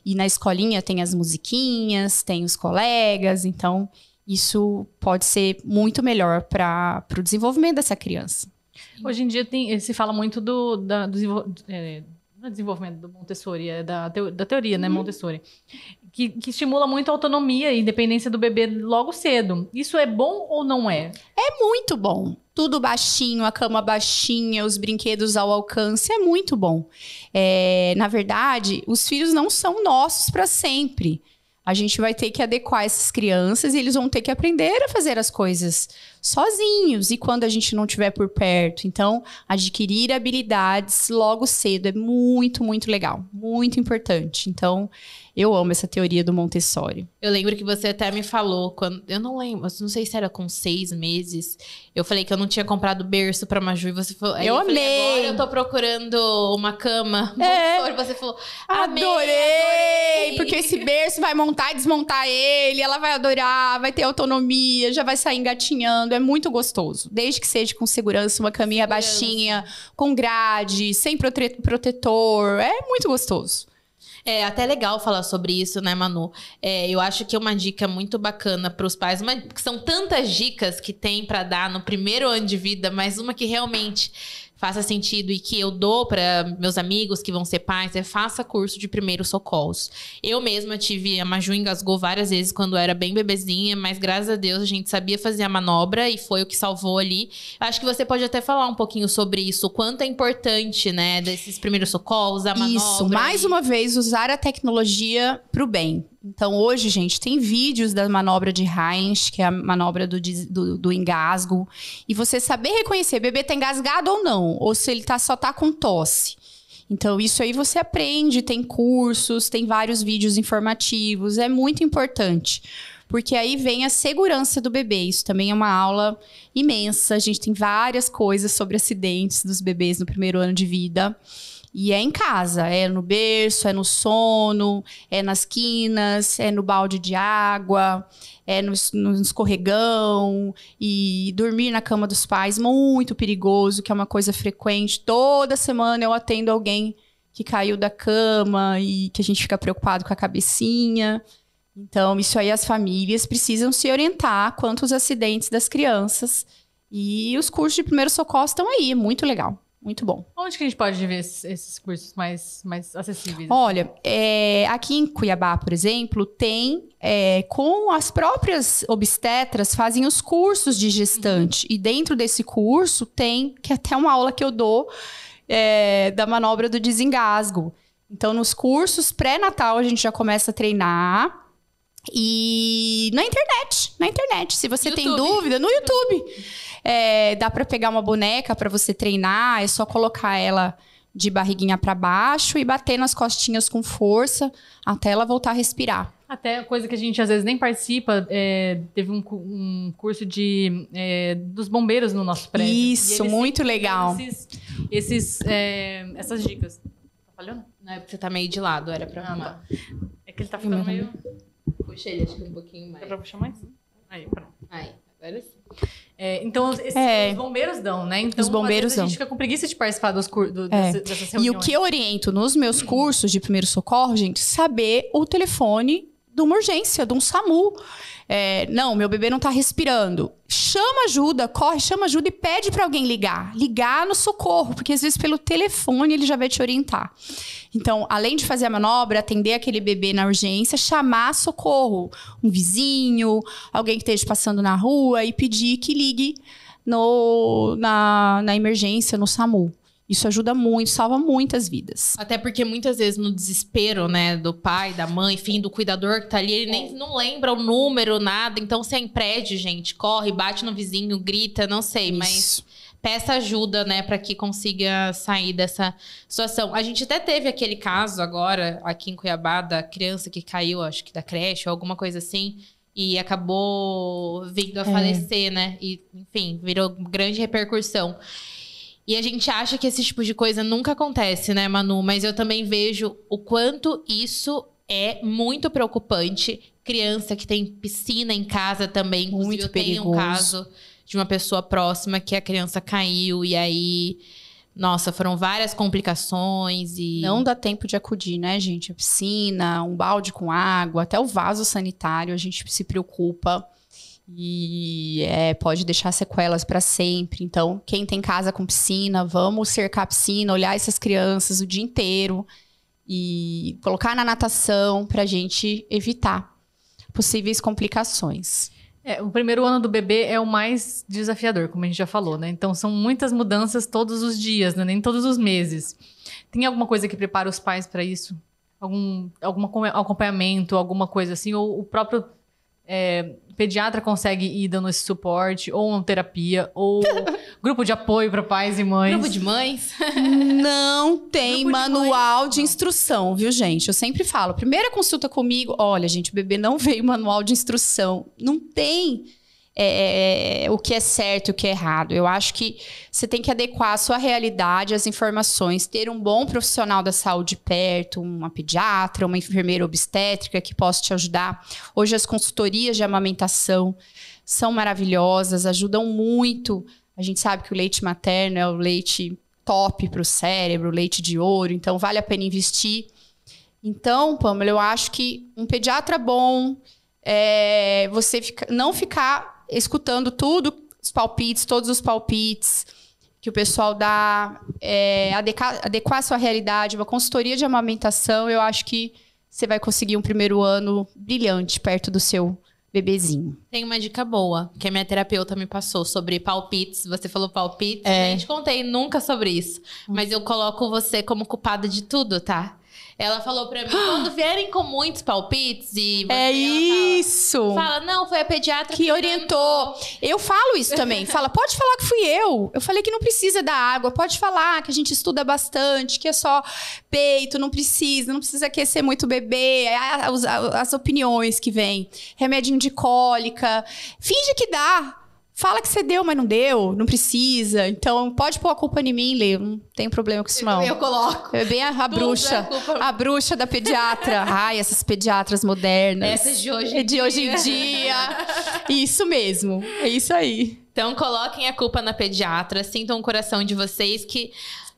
E na escolinha tem as musiquinhas, tem os colegas. Então, isso pode ser muito melhor para o desenvolvimento dessa criança. Hoje em dia se fala muito do desenvolvimento do Montessori, da teoria, né, Montessori. que estimula muito a autonomia e independência do bebê logo cedo. Isso é bom ou não é? É muito bom. Tudo baixinho, a cama baixinha, os brinquedos ao alcance, é muito bom. Na verdade, os filhos não são nossos para sempre. A gente vai ter que adequar essas crianças e eles vão ter que aprender a fazer as coisas sozinhos e quando a gente não estiver por perto. Então, adquirir habilidades logo cedo é muito, muito legal. Muito importante. Então, eu amo essa teoria do Montessori. Eu lembro que você até me falou, quando eu não lembro, não sei se era com 6 meses, eu falei que eu não tinha comprado berço pra Maju e você falou... Aí eu falei, amei! Agora eu tô procurando uma cama Montessori, você falou... Adorei! Porque esse berço vai montar e desmontar ele, ela vai adorar, vai ter autonomia, já vai sair engatinhando, é muito gostoso. Desde que seja com segurança, uma caminha baixinha, com grade, sem protetor, é muito gostoso. É até legal falar sobre isso, né, Manu? Eu acho que é uma dica muito bacana para os pais, porque são tantas dicas que tem para dar no primeiro ano de vida, mas uma que realmente faça sentido e que eu dou para meus amigos que vão ser pais faça curso de primeiros socorros. Eu mesma tive, a Maju engasgou várias vezes quando eu era bem bebezinha, mas graças a Deus a gente sabia fazer a manobra e foi o que salvou ali. Acho que você pode até falar um pouquinho sobre isso, o quanto é importante, né, desses primeiros socorros, a manobra. Isso, mais uma vez, usar a tecnologia pro bem. Então, hoje, gente, tem vídeos da manobra de Heinz, que é a manobra do engasgo. E você saber reconhecer, bebê tá engasgado ou não. Ou se ele só tá com tosse. Então, isso aí você aprende, tem cursos, tem vários vídeos informativos. É muito importante. Porque aí vem a segurança do bebê. Isso também é uma aula imensa. A gente tem várias coisas sobre acidentes dos bebês no primeiro ano de vida. E é em casa, é no berço, é no sono, é nas quinas, é no balde de água, é no escorregão. E dormir na cama dos pais, muito perigoso, que é uma coisa frequente. Toda semana eu atendo alguém que caiu da cama e que a gente fica preocupado com a cabecinha. Então, isso aí as famílias precisam se orientar quanto aos acidentes das crianças. E os cursos de primeiros socorros estão aí, muito legal. Muito bom. Onde que a gente pode ver esses cursos mais acessíveis? Olha, aqui em Cuiabá, por exemplo, tem com as próprias obstetras fazem os cursos de gestante. E dentro desse curso tem, que é até uma aula que eu dou, da manobra do desengasgo. Então, nos cursos pré-natal, a gente já começa a treinar. E na internet. Se você tem dúvida, no YouTube. Dá pra pegar uma boneca pra você treinar, é só colocar ela de barriguinha pra baixo e bater nas costinhas com força até ela voltar a respirar. Até coisa que a gente às vezes nem participa, teve um curso dos bombeiros no nosso prédio. Isso, muito legal. Essas dicas. Tá falhando? Não é porque você tá meio de lado, era pra arrumar. É que ele tá ficando meio... Puxa ele, acho que um pouquinho mais. Dá pra puxar mais? Aí, pronto. Aí, agora sim. Então, os bombeiros dão, né? Então, os bombeiros às vezes a gente fica com preguiça de participar dessas reuniões. E o que eu oriento nos meus cursos de primeiro socorro, gente, saber o telefone de uma urgência, de um SAMU. Não, meu bebê não tá respirando. Chama ajuda, corre, chama ajuda e pede pra alguém ligar. Ligar no socorro, porque às vezes pelo telefone ele já vai te orientar. Então, além de fazer a manobra, atender aquele bebê na urgência, chamar socorro. Um vizinho, alguém que esteja passando na rua e pedir que ligue na emergência, no SAMU. Isso ajuda muito, salva muitas vidas. Até porque muitas vezes no desespero, né, do pai, da mãe, enfim, do cuidador que tá ali, ele nem não lembra o número, nada. Então, se é em prédio, gente, corre, bate no vizinho, grita, não sei, mas peça ajuda, né, pra que consiga sair dessa situação. A gente até teve aquele caso agora, aqui em Cuiabá, da criança que caiu, acho que da creche ou alguma coisa assim, e acabou vindo a falecer, né? E, enfim, virou grande repercussão. E a gente acha que esse tipo de coisa nunca acontece, né, Manu? Mas eu também vejo o quanto isso é muito preocupante. Criança que tem piscina em casa também. Inclusive, eu tenho um caso de uma pessoa próxima que a criança caiu e aí... Nossa, foram várias complicações e... Não dá tempo de acudir, né, gente? A piscina, um balde com água, até o vaso sanitário, a gente se preocupa. E pode deixar sequelas para sempre. Então, quem tem casa com piscina, vamos cercar a piscina, olhar essas crianças o dia inteiro e colocar na natação pra gente evitar possíveis complicações. O primeiro ano do bebê é o mais desafiador, como a gente já falou, né? Então, são muitas mudanças todos os dias, né? Nem todos os meses. Tem alguma coisa que prepara os pais para isso? Algum acompanhamento, alguma coisa assim? Ou o próprio pediatra consegue ir dando esse suporte? Ou uma terapia? Ou grupo de apoio para pais e mães? Grupo de mães? Não tem manual de instrução, viu, gente? Eu sempre falo, primeira consulta comigo, olha, gente, o bebê não veio manual de instrução. Não tem o que é certo e o que é errado. Eu acho que você tem que adequar a sua realidade às informações, ter um bom profissional da saúde perto, uma pediatra, uma enfermeira obstétrica que possa te ajudar. Hoje as consultorias de amamentação são maravilhosas, ajudam muito. A gente sabe que o leite materno é o leite top para o cérebro, leite de ouro, então vale a pena investir. Então, Pamela, eu acho que um pediatra bom, não ficar escutando tudo, os palpites, todos os palpites que o pessoal dá, adequar a sua realidade, uma consultoria de amamentação, eu acho que você vai conseguir um primeiro ano brilhante perto do seu bebezinho. Tem uma dica boa, que a minha terapeuta me passou sobre palpites. Você falou palpites, eu te contei nunca sobre isso. Mas eu coloco você como culpada de tudo, tá? Ela falou pra mim, quando vierem com muitos palpites e você, isso! Fala, não, foi a pediatra que orientou. Eu falo isso também. Fala, pode falar que fui eu. Eu falei que não precisa da água. Pode falar que a gente estuda bastante, que é só peito, não precisa aquecer muito o bebê. As opiniões que vêm. Remedinho de cólica. Finge que dá. Fala que você deu, mas não deu, não precisa. Então, pode pôr a culpa em mim, Lê. Não tem problema com isso, não. Eu coloco. É bem a bruxa. A bruxa da pediatra. Ai, essas pediatras modernas. Essas de hoje em dia. De hoje em dia. Isso mesmo. É isso aí. Então, coloquem a culpa na pediatra. Sintam o coração de vocês que,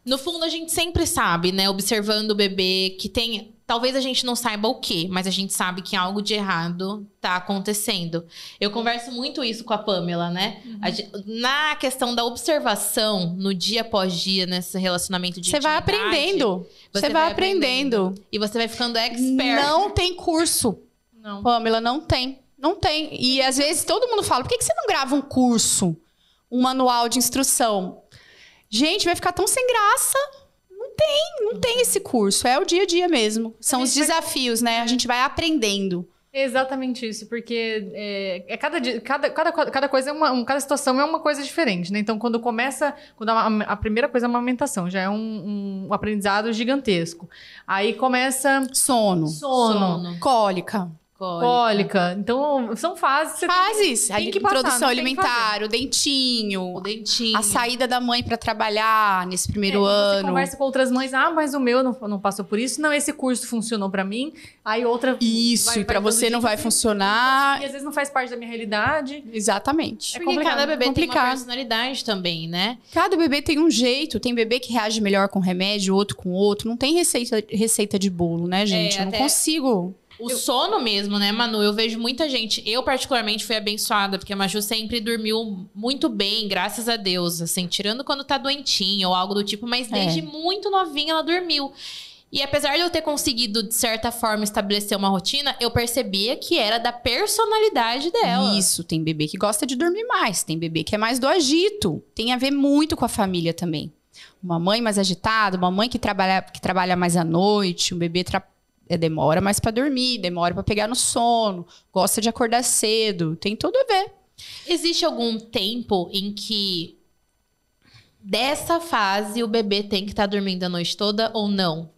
no fundo, a gente sempre sabe, né? Observando o bebê, que tem... Talvez a gente não saiba o quê, mas a gente sabe que algo de errado tá acontecendo. Eu converso muito isso com a Pamela, né? Na questão da observação, no dia após dia, nesse relacionamento de intimidade, vai aprendendo. Você vai aprendendo. E você vai ficando expert. Não tem curso. Não. Pamela, não tem. Não tem. E às vezes todo mundo fala, por que você não grava um curso? Um manual de instrução? Gente, vai ficar tão sem graça. Não tem esse curso. É o dia a dia mesmo. São os desafios, né? A gente vai aprendendo. Exatamente isso, porque cada coisa cada situação é uma coisa diferente, né? Então, quando a primeira coisa é a amamentação, já é um aprendizado gigantesco. Aí começa sono. Cólica. Então, são fases. Tem que passar, introdução alimentar, o dentinho. A saída da mãe pra trabalhar nesse primeiro ano. Você conversa com outras mães. Mas o meu não passou por isso. Não, esse curso funcionou pra mim. Aí outra... Isso, e pra você não vai funcionar. E às vezes não faz parte da minha realidade. Exatamente. Porque cada bebê tem uma personalidade também, né? Cada bebê tem um jeito. Tem bebê que reage melhor com remédio, outro com outro. Não tem receita de bolo, né, gente? Eu não consigo... O sono mesmo, né, Manu? Eu vejo muita gente... Eu, particularmente, fui abençoada, porque a Maju sempre dormiu muito bem, graças a Deus. Assim, tirando quando tá doentinha ou algo do tipo. Mas desde muito novinha ela dormiu. E apesar de eu ter conseguido, de certa forma, estabelecer uma rotina, eu percebia que era da personalidade dela. Isso, tem bebê que gosta de dormir mais. Tem bebê que é mais do agito. Tem a ver muito com a família também. Uma mãe mais agitada, uma mãe que trabalha mais à noite, um bebê demora mais pra dormir, demora pra pegar no sono, gosta de acordar cedo, tem tudo a ver. Existe algum tempo em que dessa fase o bebê tem que estar dormindo a noite toda ou não?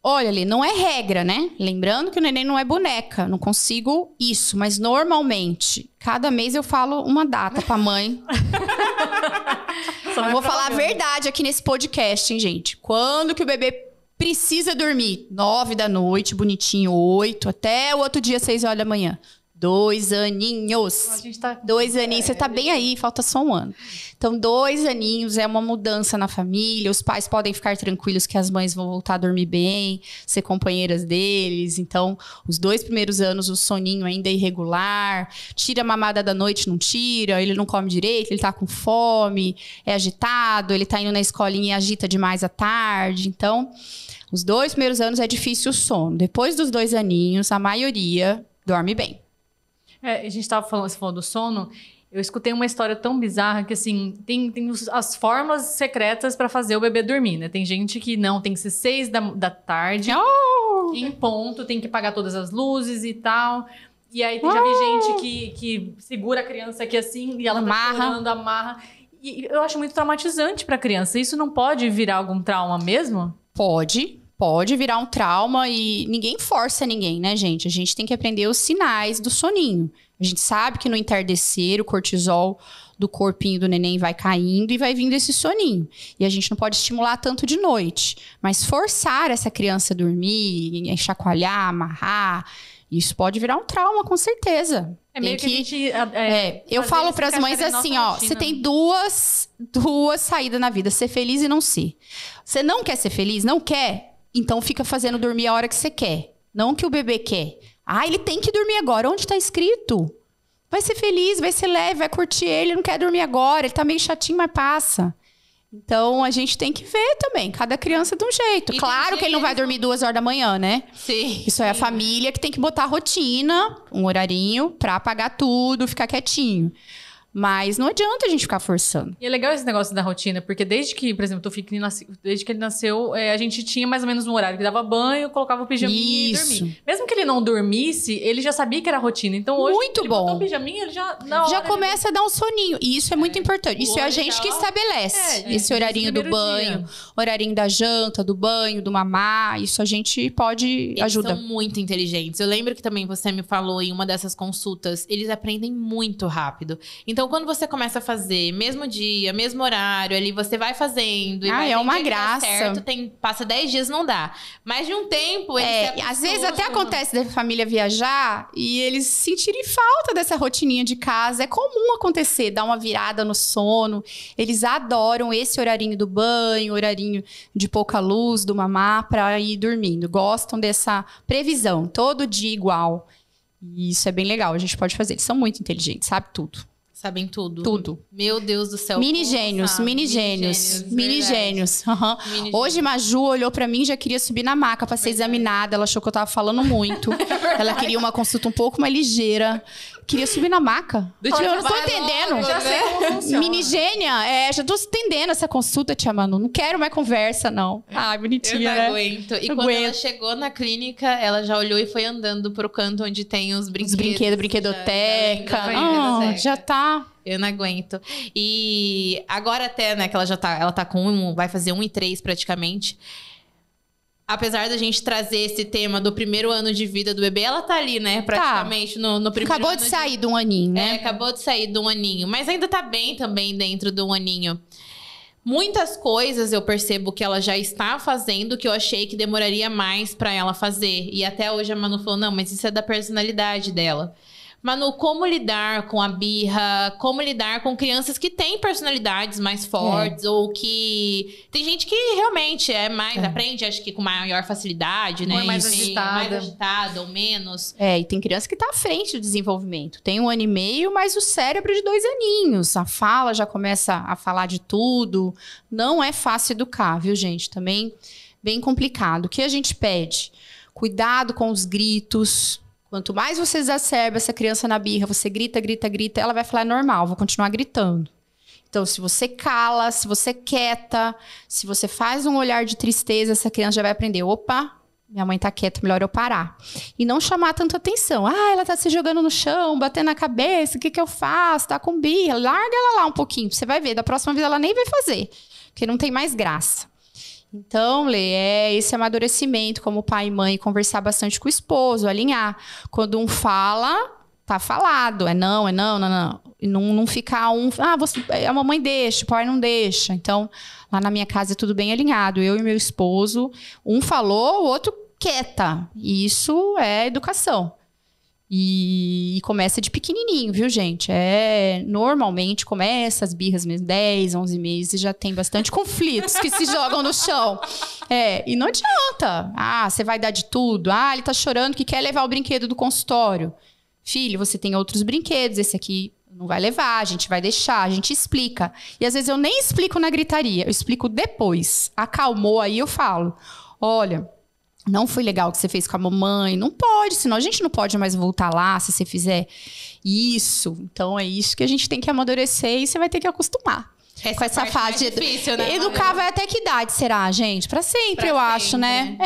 Olha, ali, não é regra, né? Lembrando que o neném não é boneca, não consigo isso, mas normalmente, cada mês eu falo uma data pra mãe. Eu vou falar a verdade aqui nesse podcast, hein, gente? Quando que o bebê precisa dormir? 9 da noite, bonitinho, 8, até o outro dia, 6 horas da manhã. 2 aninhos. A gente tá... 2 aninhos, você tá bem aí, falta só um ano. Então, 2 aninhos é uma mudança na família. Os pais podem ficar tranquilos que as mães vão voltar a dormir bem, ser companheiras deles. Então, os 2 primeiros anos, o soninho ainda é irregular. Tira a mamada da noite, não tira. Ele não come direito, ele tá com fome, é agitado. Ele tá indo na escolinha e agita demais à tarde. Então, os 2 primeiros anos é difícil o sono. Depois dos 2 aninhos, a maioria dorme bem. A gente tava falando, você falou do sono. Eu escutei uma história tão bizarra que, assim, tem as fórmulas secretas pra fazer o bebê dormir, né? Tem gente que não, tem que ser 6 da tarde, em ponto, tem que apagar todas as luzes e tal. E aí já vi gente que segura a criança aqui assim, e ela tá chorando, amarra. E eu acho muito traumatizante pra criança. Isso não pode virar algum trauma mesmo? Pode virar um trauma e ninguém força ninguém, né, gente? A gente tem que aprender os sinais do soninho. A gente sabe que no entardecer o cortisol do corpinho do neném vai caindo e vai vindo esse soninho. E a gente não pode estimular tanto de noite. Mas forçar essa criança a dormir, chacoalhar, amarrar, isso pode virar um trauma, com certeza. É meio que a gente... eu falo para as mães assim, ó, você tem duas saídas na vida, ser feliz e não ser. Você não quer ser feliz? Não quer? Então fica fazendo dormir a hora que você quer. Não que o bebê quer. Ah, ele tem que dormir agora. Onde tá escrito? Vai ser feliz, vai ser leve, vai curtir ele. Não quer dormir agora. Ele tá meio chatinho, mas passa. Então, a gente tem que ver também. Cada criança de um jeito. Claro que ele não vai dormir 2 horas da manhã, né? Sim. Isso é a família que tem que botar a rotina, um horarinho, pra apagar tudo, ficar quietinho. Mas não adianta a gente ficar forçando. E é legal esse negócio da rotina, porque desde que, por exemplo, desde que ele nasceu, a gente tinha mais ou menos um horário que dava banho, colocava o pijaminha e dormia. Mesmo que ele não dormisse, ele já sabia que era rotina. Então hoje, muito ele bom. botou o pijaminha, ele já... Já começa a dar um soninho. E isso é muito importante. Isso é a gente que estabelece. Esse horarinho do banho, horarinho da janta, do banho, do mamá. Isso a gente pode ajudar. Eles são muito inteligentes. Eu lembro que também você me falou em uma dessas consultas, eles aprendem muito rápido. Então, quando você começa a fazer, mesmo dia, mesmo horário, ali você vai fazendo. E vai é uma dia que dá graça. certo, passa 10 dias, não dá. Mas de um tempo, eles se às vezes até acontece da família viajar e eles sentirem falta dessa rotininha de casa. É comum acontecer, dar uma virada no sono. Eles adoram esse horarinho do banho, horarinho de pouca luz, do mamá, pra ir dormindo. Gostam dessa previsão, todo dia igual. E isso é bem legal, a gente pode fazer. Eles são muito inteligentes, sabe tudo. Sabem tudo. Tudo. Meu Deus do céu. Mini gênios. Uhum. Hoje, Maju olhou pra mim e já queria subir na maca pra ser examinada. Ela achou que eu tava falando muito. Ela queria uma consulta um pouco mais ligeira. Queria subir na maca. Eu não tô entendendo. Já sei como funciona. Minigênia, já tô entendendo essa consulta, tia Manu. Não quero mais conversa, não. Ai, bonitinha, eu né? aguento. E quando ela chegou na clínica, ela já olhou e foi andando pro canto onde tem os brinquedos. Brinquedoteca. Já tá. Eu não aguento. E agora até, né, que ela tá com vai fazer 1 e 3 praticamente. Apesar da gente trazer esse tema do primeiro ano de vida do bebê, ela tá ali, né? Praticamente no primeiro Acabou ano de sair de um aninho, né? Acabou de sair de um aninho. Mas ainda tá bem também dentro de um aninho. Muitas coisas eu percebo que ela já está fazendo que eu achei que demoraria mais pra ela fazer. E até hoje a Manu falou, não, mas isso é da personalidade dela. Manu, como lidar com a birra? Como lidar com crianças que têm personalidades mais fortes? Ou que... Tem gente que realmente aprende, acho que com maior facilidade, né? Ou é mais Enfim, agitada. mais agitada ou menos. E tem criança que tá à frente do desenvolvimento. Tem 1 ano e meio, mas o cérebro de 2 aninhos. A fala já começa a falar de tudo. Não é fácil educar, viu, gente? Também bem complicado. O que a gente pede? Cuidado com os gritos. Quanto mais você exacerba essa criança na birra, você grita, ela vai falar, é normal, vou continuar gritando. Então, se você cala, se você quieta, se você faz um olhar de tristeza, essa criança já vai aprender, opa, minha mãe tá quieta, melhor eu parar. E não chamar tanta atenção. Ela tá se jogando no chão, batendo na cabeça, o que eu faço? Tá com birra, larga ela lá um pouquinho, você vai ver, da próxima vez ela nem vai fazer, porque não tem mais graça. Então, Lê, é esse amadurecimento como pai e mãe, conversar bastante com o esposo, alinhar. Quando um fala, tá falado. É não. E não ficar a mamãe deixa, o pai não deixa. Então, lá na minha casa é tudo bem alinhado. Eu e meu esposo, um falou, o outro quieta. E isso é educação. E começa de pequenininho, viu, gente? Normalmente começa as birras mesmo, 10, 11 meses, e já tem bastante conflitos que se jogam no chão. E não adianta. Você vai dar de tudo. Ele tá chorando que quer levar o brinquedo do consultório. Filho, você tem outros brinquedos, esse aqui não vai levar, a gente vai deixar, a gente explica. E às vezes eu nem explico na gritaria, eu explico depois. Acalmou, aí eu falo, olha... Não foi legal o que você fez com a mamãe. Não pode, senão a gente não pode mais voltar lá se você fizer isso. Então é isso que a gente tem que amadurecer e você vai ter que acostumar. Com essa fase difícil, né? Educar vai até que idade será, gente? Pra sempre, eu acho, né?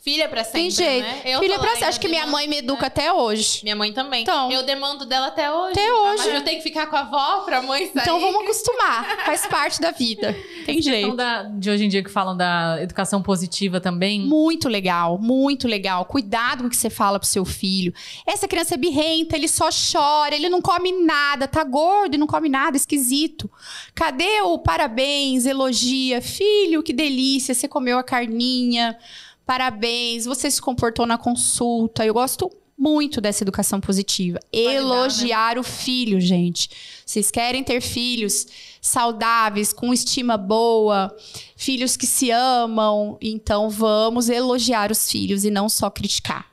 Filha pra sempre, tem jeito. Né? Filha pra sempre. Acho que minha mãe me educa até hoje. Minha mãe também. Então, eu demando dela até hoje. Até hoje. Mas eu tenho que ficar com a avó pra mãe sair. Então vamos acostumar. Faz parte da vida. Tem jeito. De hoje em dia que falam da educação positiva também. Muito legal, muito legal. Cuidado com o que você fala pro seu filho. Essa criança é birrenta, ele só chora, ele não come nada, tá gordo e não come nada, esquisito. Cadê o parabéns, elogia? Filho, que delícia, você comeu a carninha. Parabéns, você se comportou na consulta. Eu gosto muito dessa educação positiva. Elogiar o filho, gente. Vocês querem ter filhos saudáveis, com estima boa, filhos que se amam, então vamos elogiar os filhos e não só criticar.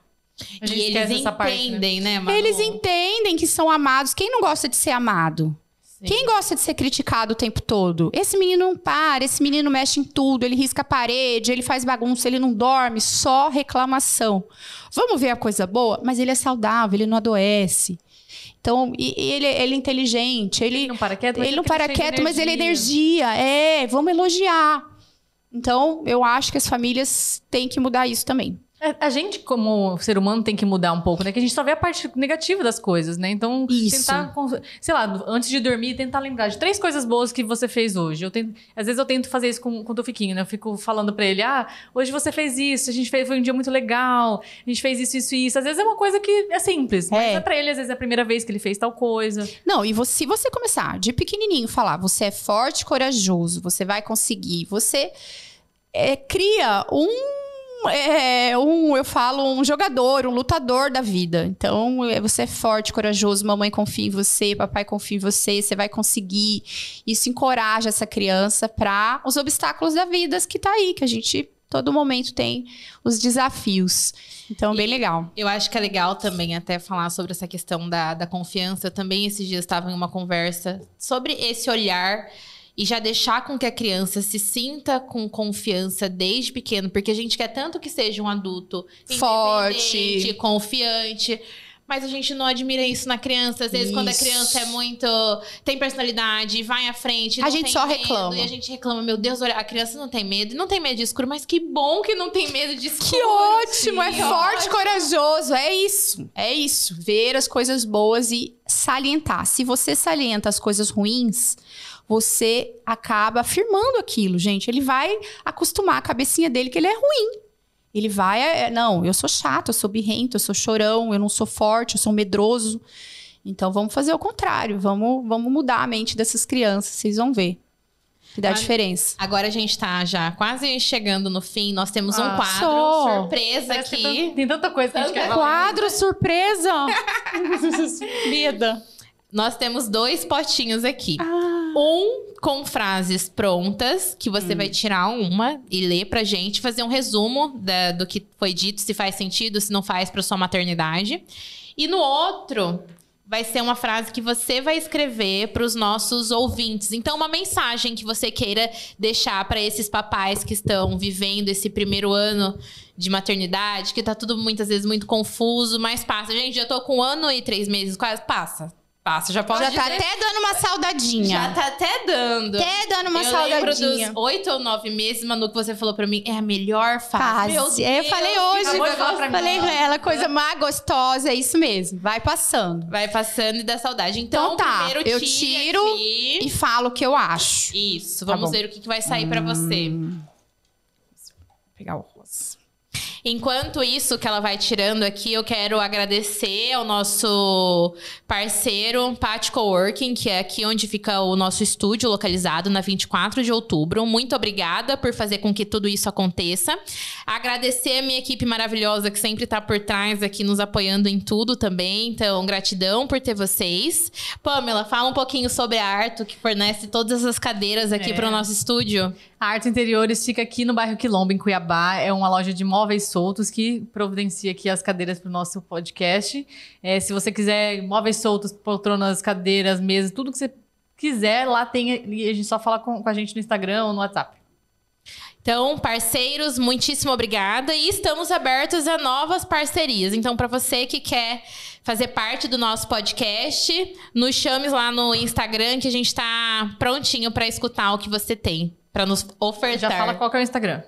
E eles entendem, né, Manu? Eles entendem que são amados. Quem não gosta de ser amado? Sim. Quem gosta de ser criticado o tempo todo? Esse menino não para, esse menino mexe em tudo, ele risca a parede, ele faz bagunça, ele não dorme, só reclamação. Vamos ver a coisa boa? Mas ele é saudável, ele não adoece. Então, ele é inteligente, ele não para quieto, mas ele é energia. Vamos elogiar. Então, eu acho que as famílias têm que mudar isso também. A gente, como ser humano, tem que mudar um pouco, né? Que a gente só vê a parte negativa das coisas, né? Então, tentar, sei lá, antes de dormir, tentar lembrar de 3 coisas boas que você fez hoje. Às vezes eu tento fazer isso com o Tufiquinho, né? Eu fico falando pra ele, hoje você fez isso, foi um dia muito legal, a gente fez isso, isso e isso. Às vezes é uma coisa que é simples, mas pra ele, às vezes é a primeira vez que ele fez tal coisa. Não, e se você começar de pequenininho, falar, você é forte, corajoso, você vai conseguir, você cria eu falo, um jogador, um lutador da vida. Então, você é forte, corajoso, mamãe confia em você, papai confia em você, você vai conseguir. Isso encoraja essa criança para os obstáculos da vida que tá aí, que a gente, todo momento, tem os desafios. Então, bem legal. Eu acho que é legal também até falar sobre essa questão da confiança. Eu também, esses dias, estava em uma conversa sobre esse olhar e já deixar com que a criança se sinta com confiança desde pequeno. Porque a gente quer tanto que seja um adulto forte, confiante. Mas a gente não admira isso na criança. Às vezes, quando a criança tem personalidade, vai à frente, a gente só reclama. E a gente reclama, meu Deus, olha, a criança não tem medo. Não tem medo de escuro, mas que bom que não tem medo de escuro. Que ótimo, é forte, corajoso. É isso. Ver as coisas boas e salientar. Se você salienta as coisas ruins, você acaba afirmando aquilo, gente. Ele vai acostumar a cabecinha dele que ele é ruim. Ele vai... não, eu sou chato, eu sou birrento, eu sou chorão, eu não sou forte, eu sou medroso. Então, vamos fazer o contrário. Vamos mudar a mente dessas crianças, vocês vão ver. Que dá diferença. Agora a gente tá já quase chegando no fim. Nós temos um quadro surpresa aqui. Tem tanta coisa que a gente quer falar. Quadro surpresa! Medo. Nós temos 2 potinhos aqui. Um com frases prontas, que você vai tirar uma e ler pra gente. Fazer um resumo do que foi dito, se faz sentido, se não faz pra sua maternidade. E no outro, vai ser uma frase que você vai escrever pros nossos ouvintes. Então, uma mensagem que você queira deixar pra esses papais que estão vivendo esse primeiro ano de maternidade, que tá tudo muitas vezes muito confuso, mas passa. Gente, já tô com 1 ano e 3 meses, quase passa. Já posso Já tá até dando uma saudadinha. Já tá até dando. Uma saudadinha. Eu lembro dos 8 ou 9 meses, Manu, que você falou pra mim, é a melhor fase. Meu Deus, eu falei hoje. Falei pra ela, coisa mais gostosa, é isso mesmo. Vai passando. Vai passando e dá saudade. Então tá, primeiro eu tiro aqui. E falo o que eu acho. Isso, vamos ver o que vai sair pra você. Vou pegar o rosa. Enquanto isso que ela vai tirando aqui, eu quero agradecer ao nosso parceiro, Pati Coworking, que é aqui onde fica o nosso estúdio localizado, na 24 de outubro. Muito obrigada por fazer com que tudo isso aconteça. Agradecer a minha equipe maravilhosa que sempre tá por trás aqui nos apoiando em tudo também. Então, gratidão por ter vocês. Pamela, fala um pouquinho sobre a Arto, que fornece todas as cadeiras aqui para o nosso estúdio. A Arto Interiores fica aqui no bairro Quilombo, em Cuiabá. É uma loja de móveis soltos que providencia aqui as cadeiras para o nosso podcast. Se você quiser móveis soltos, poltronas, cadeiras, mesas, tudo que você quiser, lá tem. E a gente só fala com a gente no Instagram ou no WhatsApp. Então, parceiros, muitíssimo obrigada. E estamos abertos a novas parcerias. Então, para você que quer fazer parte do nosso podcast, nos chame lá no Instagram, que a gente está prontinho para escutar o que você tem para nos ofertar. Já fala qual que é o Instagram.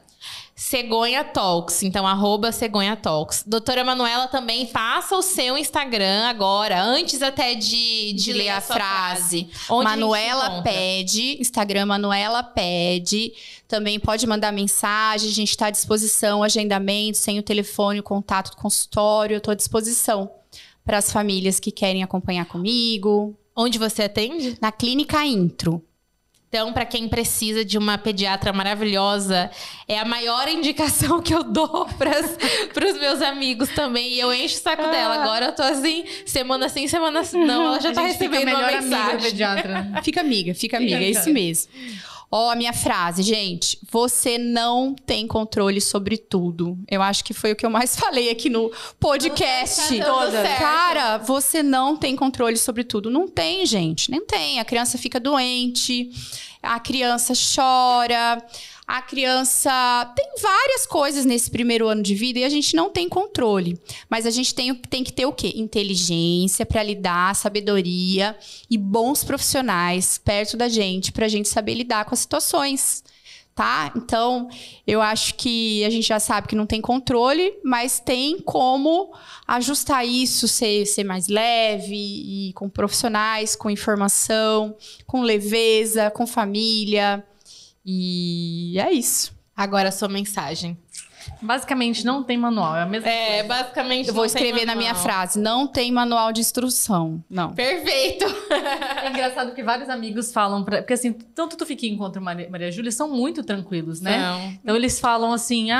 Cegonha Talks, então @Cegonha Talks. Doutora Manuela, também faça o seu Instagram agora, antes até de ler a frase. Onde Manuela Pede, Instagram Manuela Pede. Também pode mandar mensagem, a gente está à disposição, agendamento, sem o telefone, o contato do consultório, eu estou à disposição para as famílias que querem acompanhar comigo. Onde você atende? Na Clínica Intro. Então, para quem precisa de uma pediatra maravilhosa, é a maior indicação que eu dou para os meus amigos também. E eu encho o saco dela. Agora eu tô assim, semana sim, semana não. Ela já tá recebendo uma mensagem. Pediatra. Fica amiga, é isso mesmo. Ó, a minha frase, gente. Você não tem controle sobre tudo. Eu acho que foi o que eu mais falei aqui no podcast. Cara, você não tem controle sobre tudo. Não tem, gente. Nem tem. A criança fica doente, a criança chora, a criança... Tem várias coisas nesse primeiro ano de vida e a gente não tem controle. Mas a gente tem que ter o quê? Inteligência para lidar, sabedoria e bons profissionais perto da gente pra gente saber lidar com as situações, tá? Então, eu acho que a gente já sabe que não tem controle, mas tem como ajustar isso, ser mais leve e com profissionais, com informação, com leveza, com família. E é isso. Agora a sua mensagem. Basicamente, não tem manual. É a mesma coisa. Basicamente eu vou escrever na minha frase. Não tem manual de instrução. Não. Perfeito. É engraçado que vários amigos falam... Porque assim, tanto tu Fiquinha quanto Maria Júlia são muito tranquilos, né? Não. Então, eles falam assim...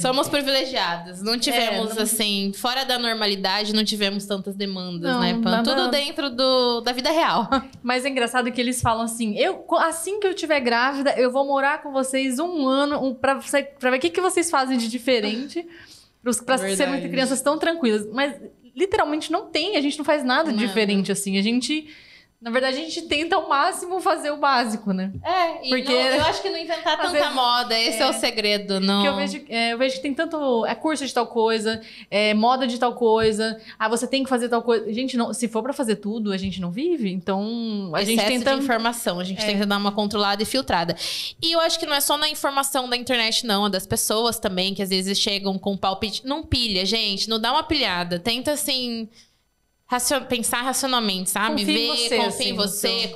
Somos privilegiados. Não tivemos, assim... Fora da normalidade, não tivemos tantas demandas, né, Pan? Tudo dentro da vida real. Mas é engraçado que eles falam assim... assim que eu estiver grávida, eu vou morar com vocês 1 ano... Pra ver o que vocês fazem de diferente. Pra serem crianças tão tranquilas. Mas, literalmente, não tem. A gente não faz nada diferente, assim. A gente... Na verdade, a gente tenta ao máximo fazer o básico, né? Porque eu acho que não inventar tanta vezes, moda, esse é o segredo. Não... Porque eu vejo que tem tanto... curso de tal coisa, moda de tal coisa. Você tem que fazer tal coisa. Gente, não, se for pra fazer tudo, a gente não vive. Então, a gente tenta... de informação. A gente tenta dar uma controlada e filtrada. E eu acho que não é só na informação da internet, não. É das pessoas também, que às vezes chegam com palpite. Não pilha, gente. Não dá uma pilhada. Tenta, assim... pensar racionalmente, sabe? Confie em você,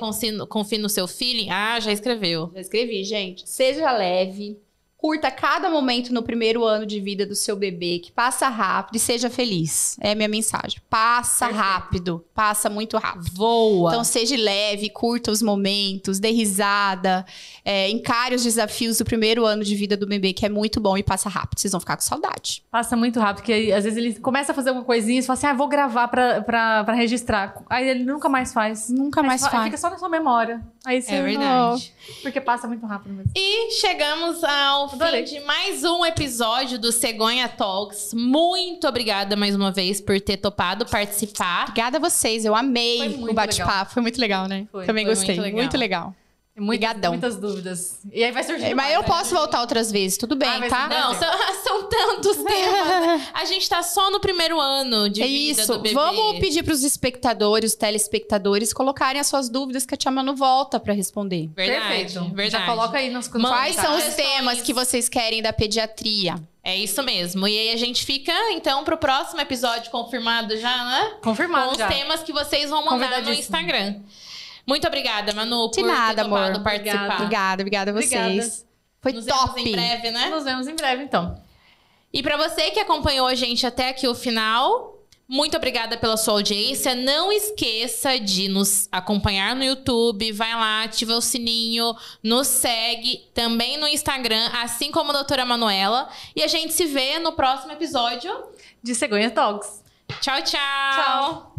confie no seu feeling. Já escreveu. Já escrevi, gente. Seja leve. Curta cada momento no primeiro ano de vida do seu bebê, que passa rápido e seja feliz. É a minha mensagem. Passa rápido. Passa muito rápido. Voa. Então, seja leve, curta os momentos, dê risada. Encare os desafios do primeiro ano de vida do bebê, que é muito bom e passa rápido. Vocês vão ficar com saudade. Passa muito rápido, porque às vezes ele começa a fazer alguma coisinha e fala assim, vou gravar pra registrar. Aí ele nunca mais faz. Nunca mais faz. Fica só na sua memória. Aí você verdade. Porque passa muito rápido mesmo. E chegamos ao fim de mais um episódio do Cegonha Talks. Muito obrigada mais uma vez por ter topado participar. Obrigada a vocês, eu amei o bate-papo. Foi muito legal, né? Também gostei, muito legal. Obrigadão. Muitas dúvidas. E aí vai surgir mas eu posso voltar outras vezes, tudo bem, tá? Não, são tantos temas. A gente tá só no primeiro ano de vida do bebê. Vamos pedir pros espectadores, os telespectadores, colocarem as suas dúvidas que a Tia Manu volta pra responder. Perfeito. Já coloca aí nos comentários. Quais são os temas que vocês querem da pediatria? É isso mesmo. E aí a gente fica, então, pro próximo episódio confirmado já, né? Confirmado com já. os temas que vocês vão mandar no Instagram. Muito obrigada, Manu, por ter topado participar. Obrigada a vocês. Foi Nos top. vemos em breve, né? Nos vemos em breve, então. E pra você que acompanhou a gente até aqui o final, muito obrigada pela sua audiência. Não esqueça de nos acompanhar no YouTube. Vai lá, ativa o sininho, nos segue também no Instagram, assim como a doutora Manuela. E a gente se vê no próximo episódio De Cegonha Talks. Tchau, tchau! Tchau!